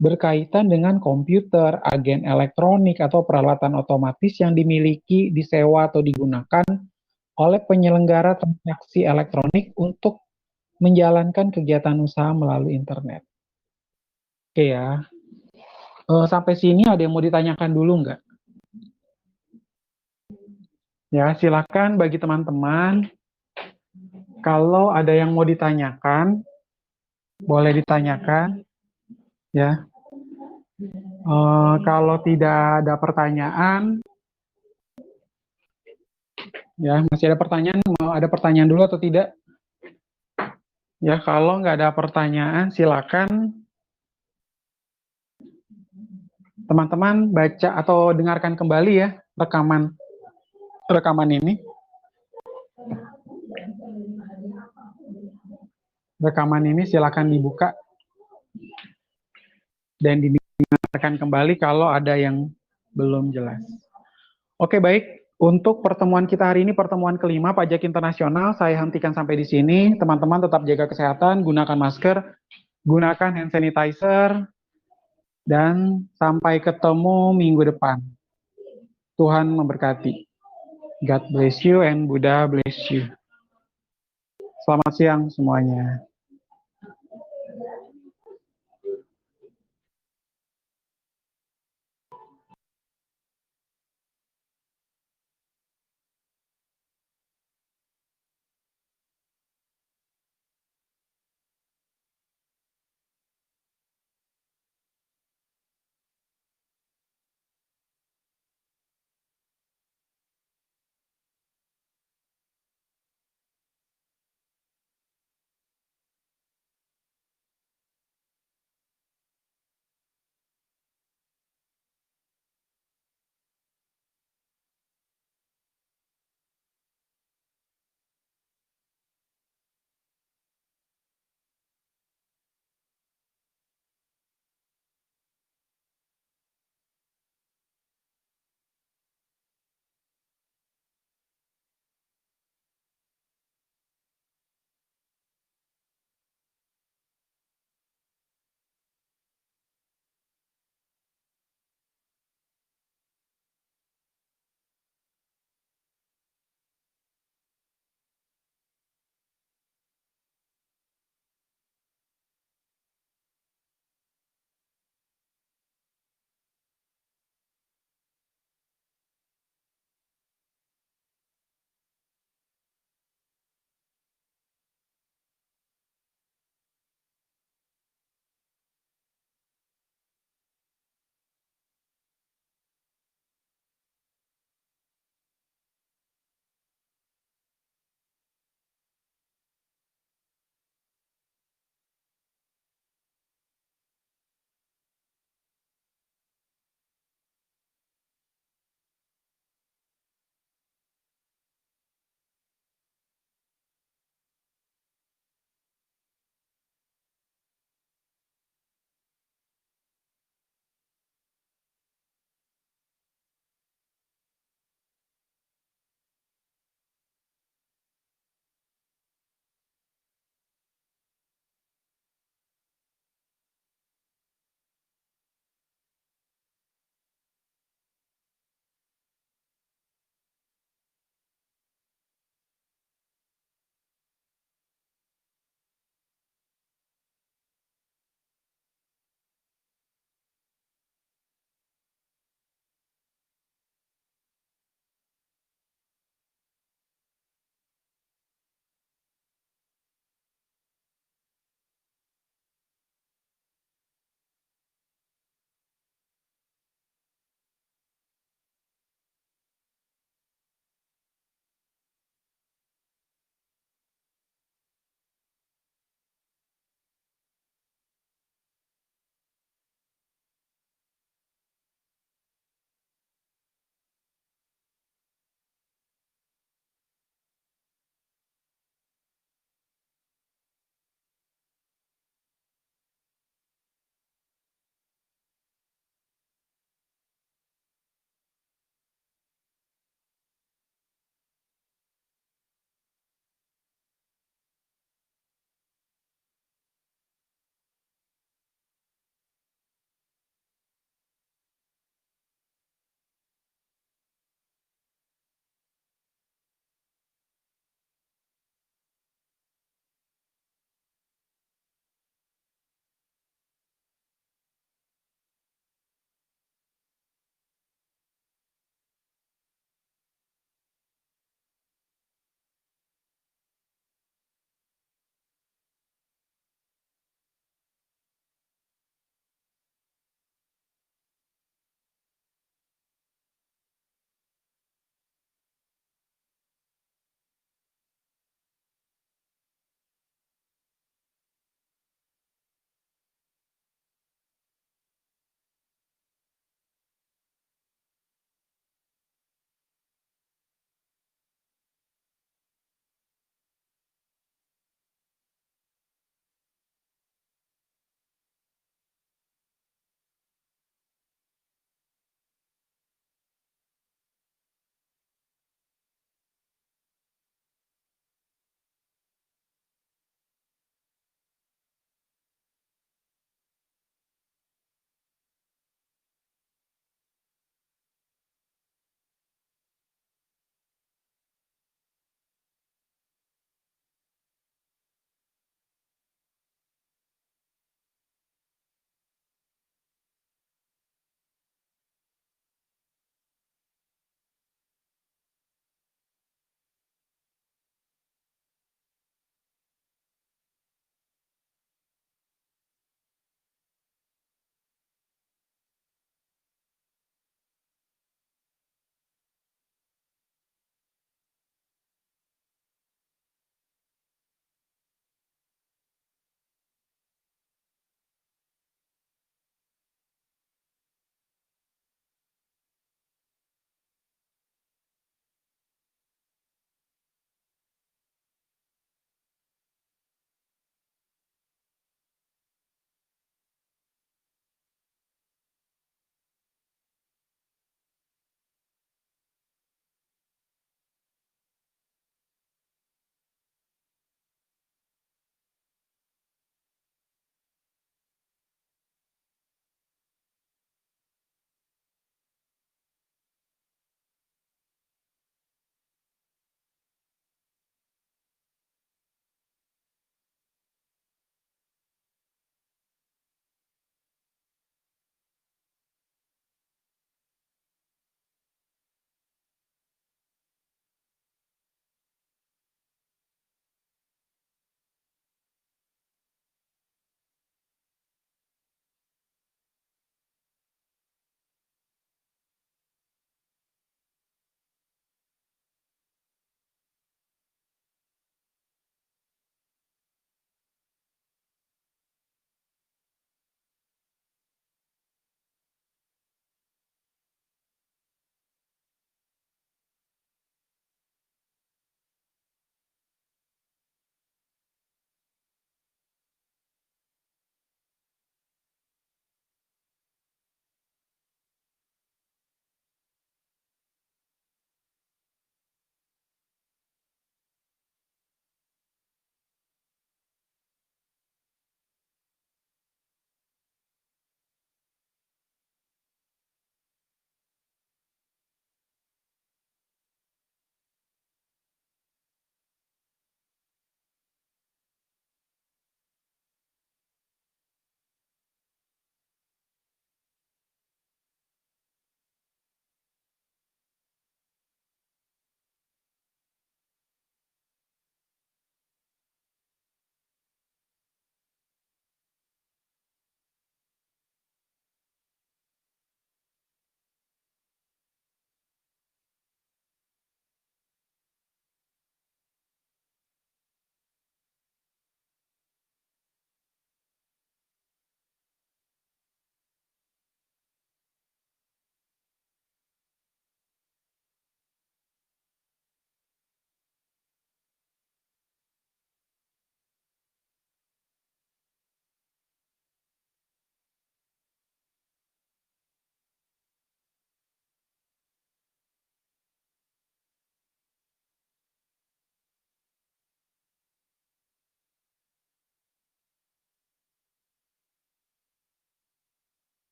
berkaitan dengan komputer, agen elektronik, atau peralatan otomatis yang dimiliki, disewa, atau digunakan oleh penyelenggara transaksi elektronik untuk menjalankan kegiatan usaha melalui internet. Oke ya, sampai sini ada yang mau ditanyakan dulu nggak? Ya, silakan bagi teman-teman, kalau ada yang mau ditanyakan, boleh ditanyakan. Ya, kalau tidak ada pertanyaan, ya masih ada pertanyaan, mau ada pertanyaan dulu atau tidak? Ya, kalau nggak ada pertanyaan, silakan teman-teman baca atau dengarkan kembali ya rekaman ini. Rekaman ini silakan dibuka dan didengarkan kembali kalau ada yang belum jelas. Oke, baik. Untuk pertemuan kita hari ini, pertemuan kelima pajak internasional, saya hentikan sampai di sini. Teman-teman tetap jaga kesehatan, gunakan masker, gunakan hand sanitizer, dan sampai ketemu minggu depan. Tuhan memberkati. God bless you and Buddha bless you. Selamat siang semuanya.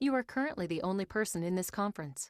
You are currently the only person in this conference.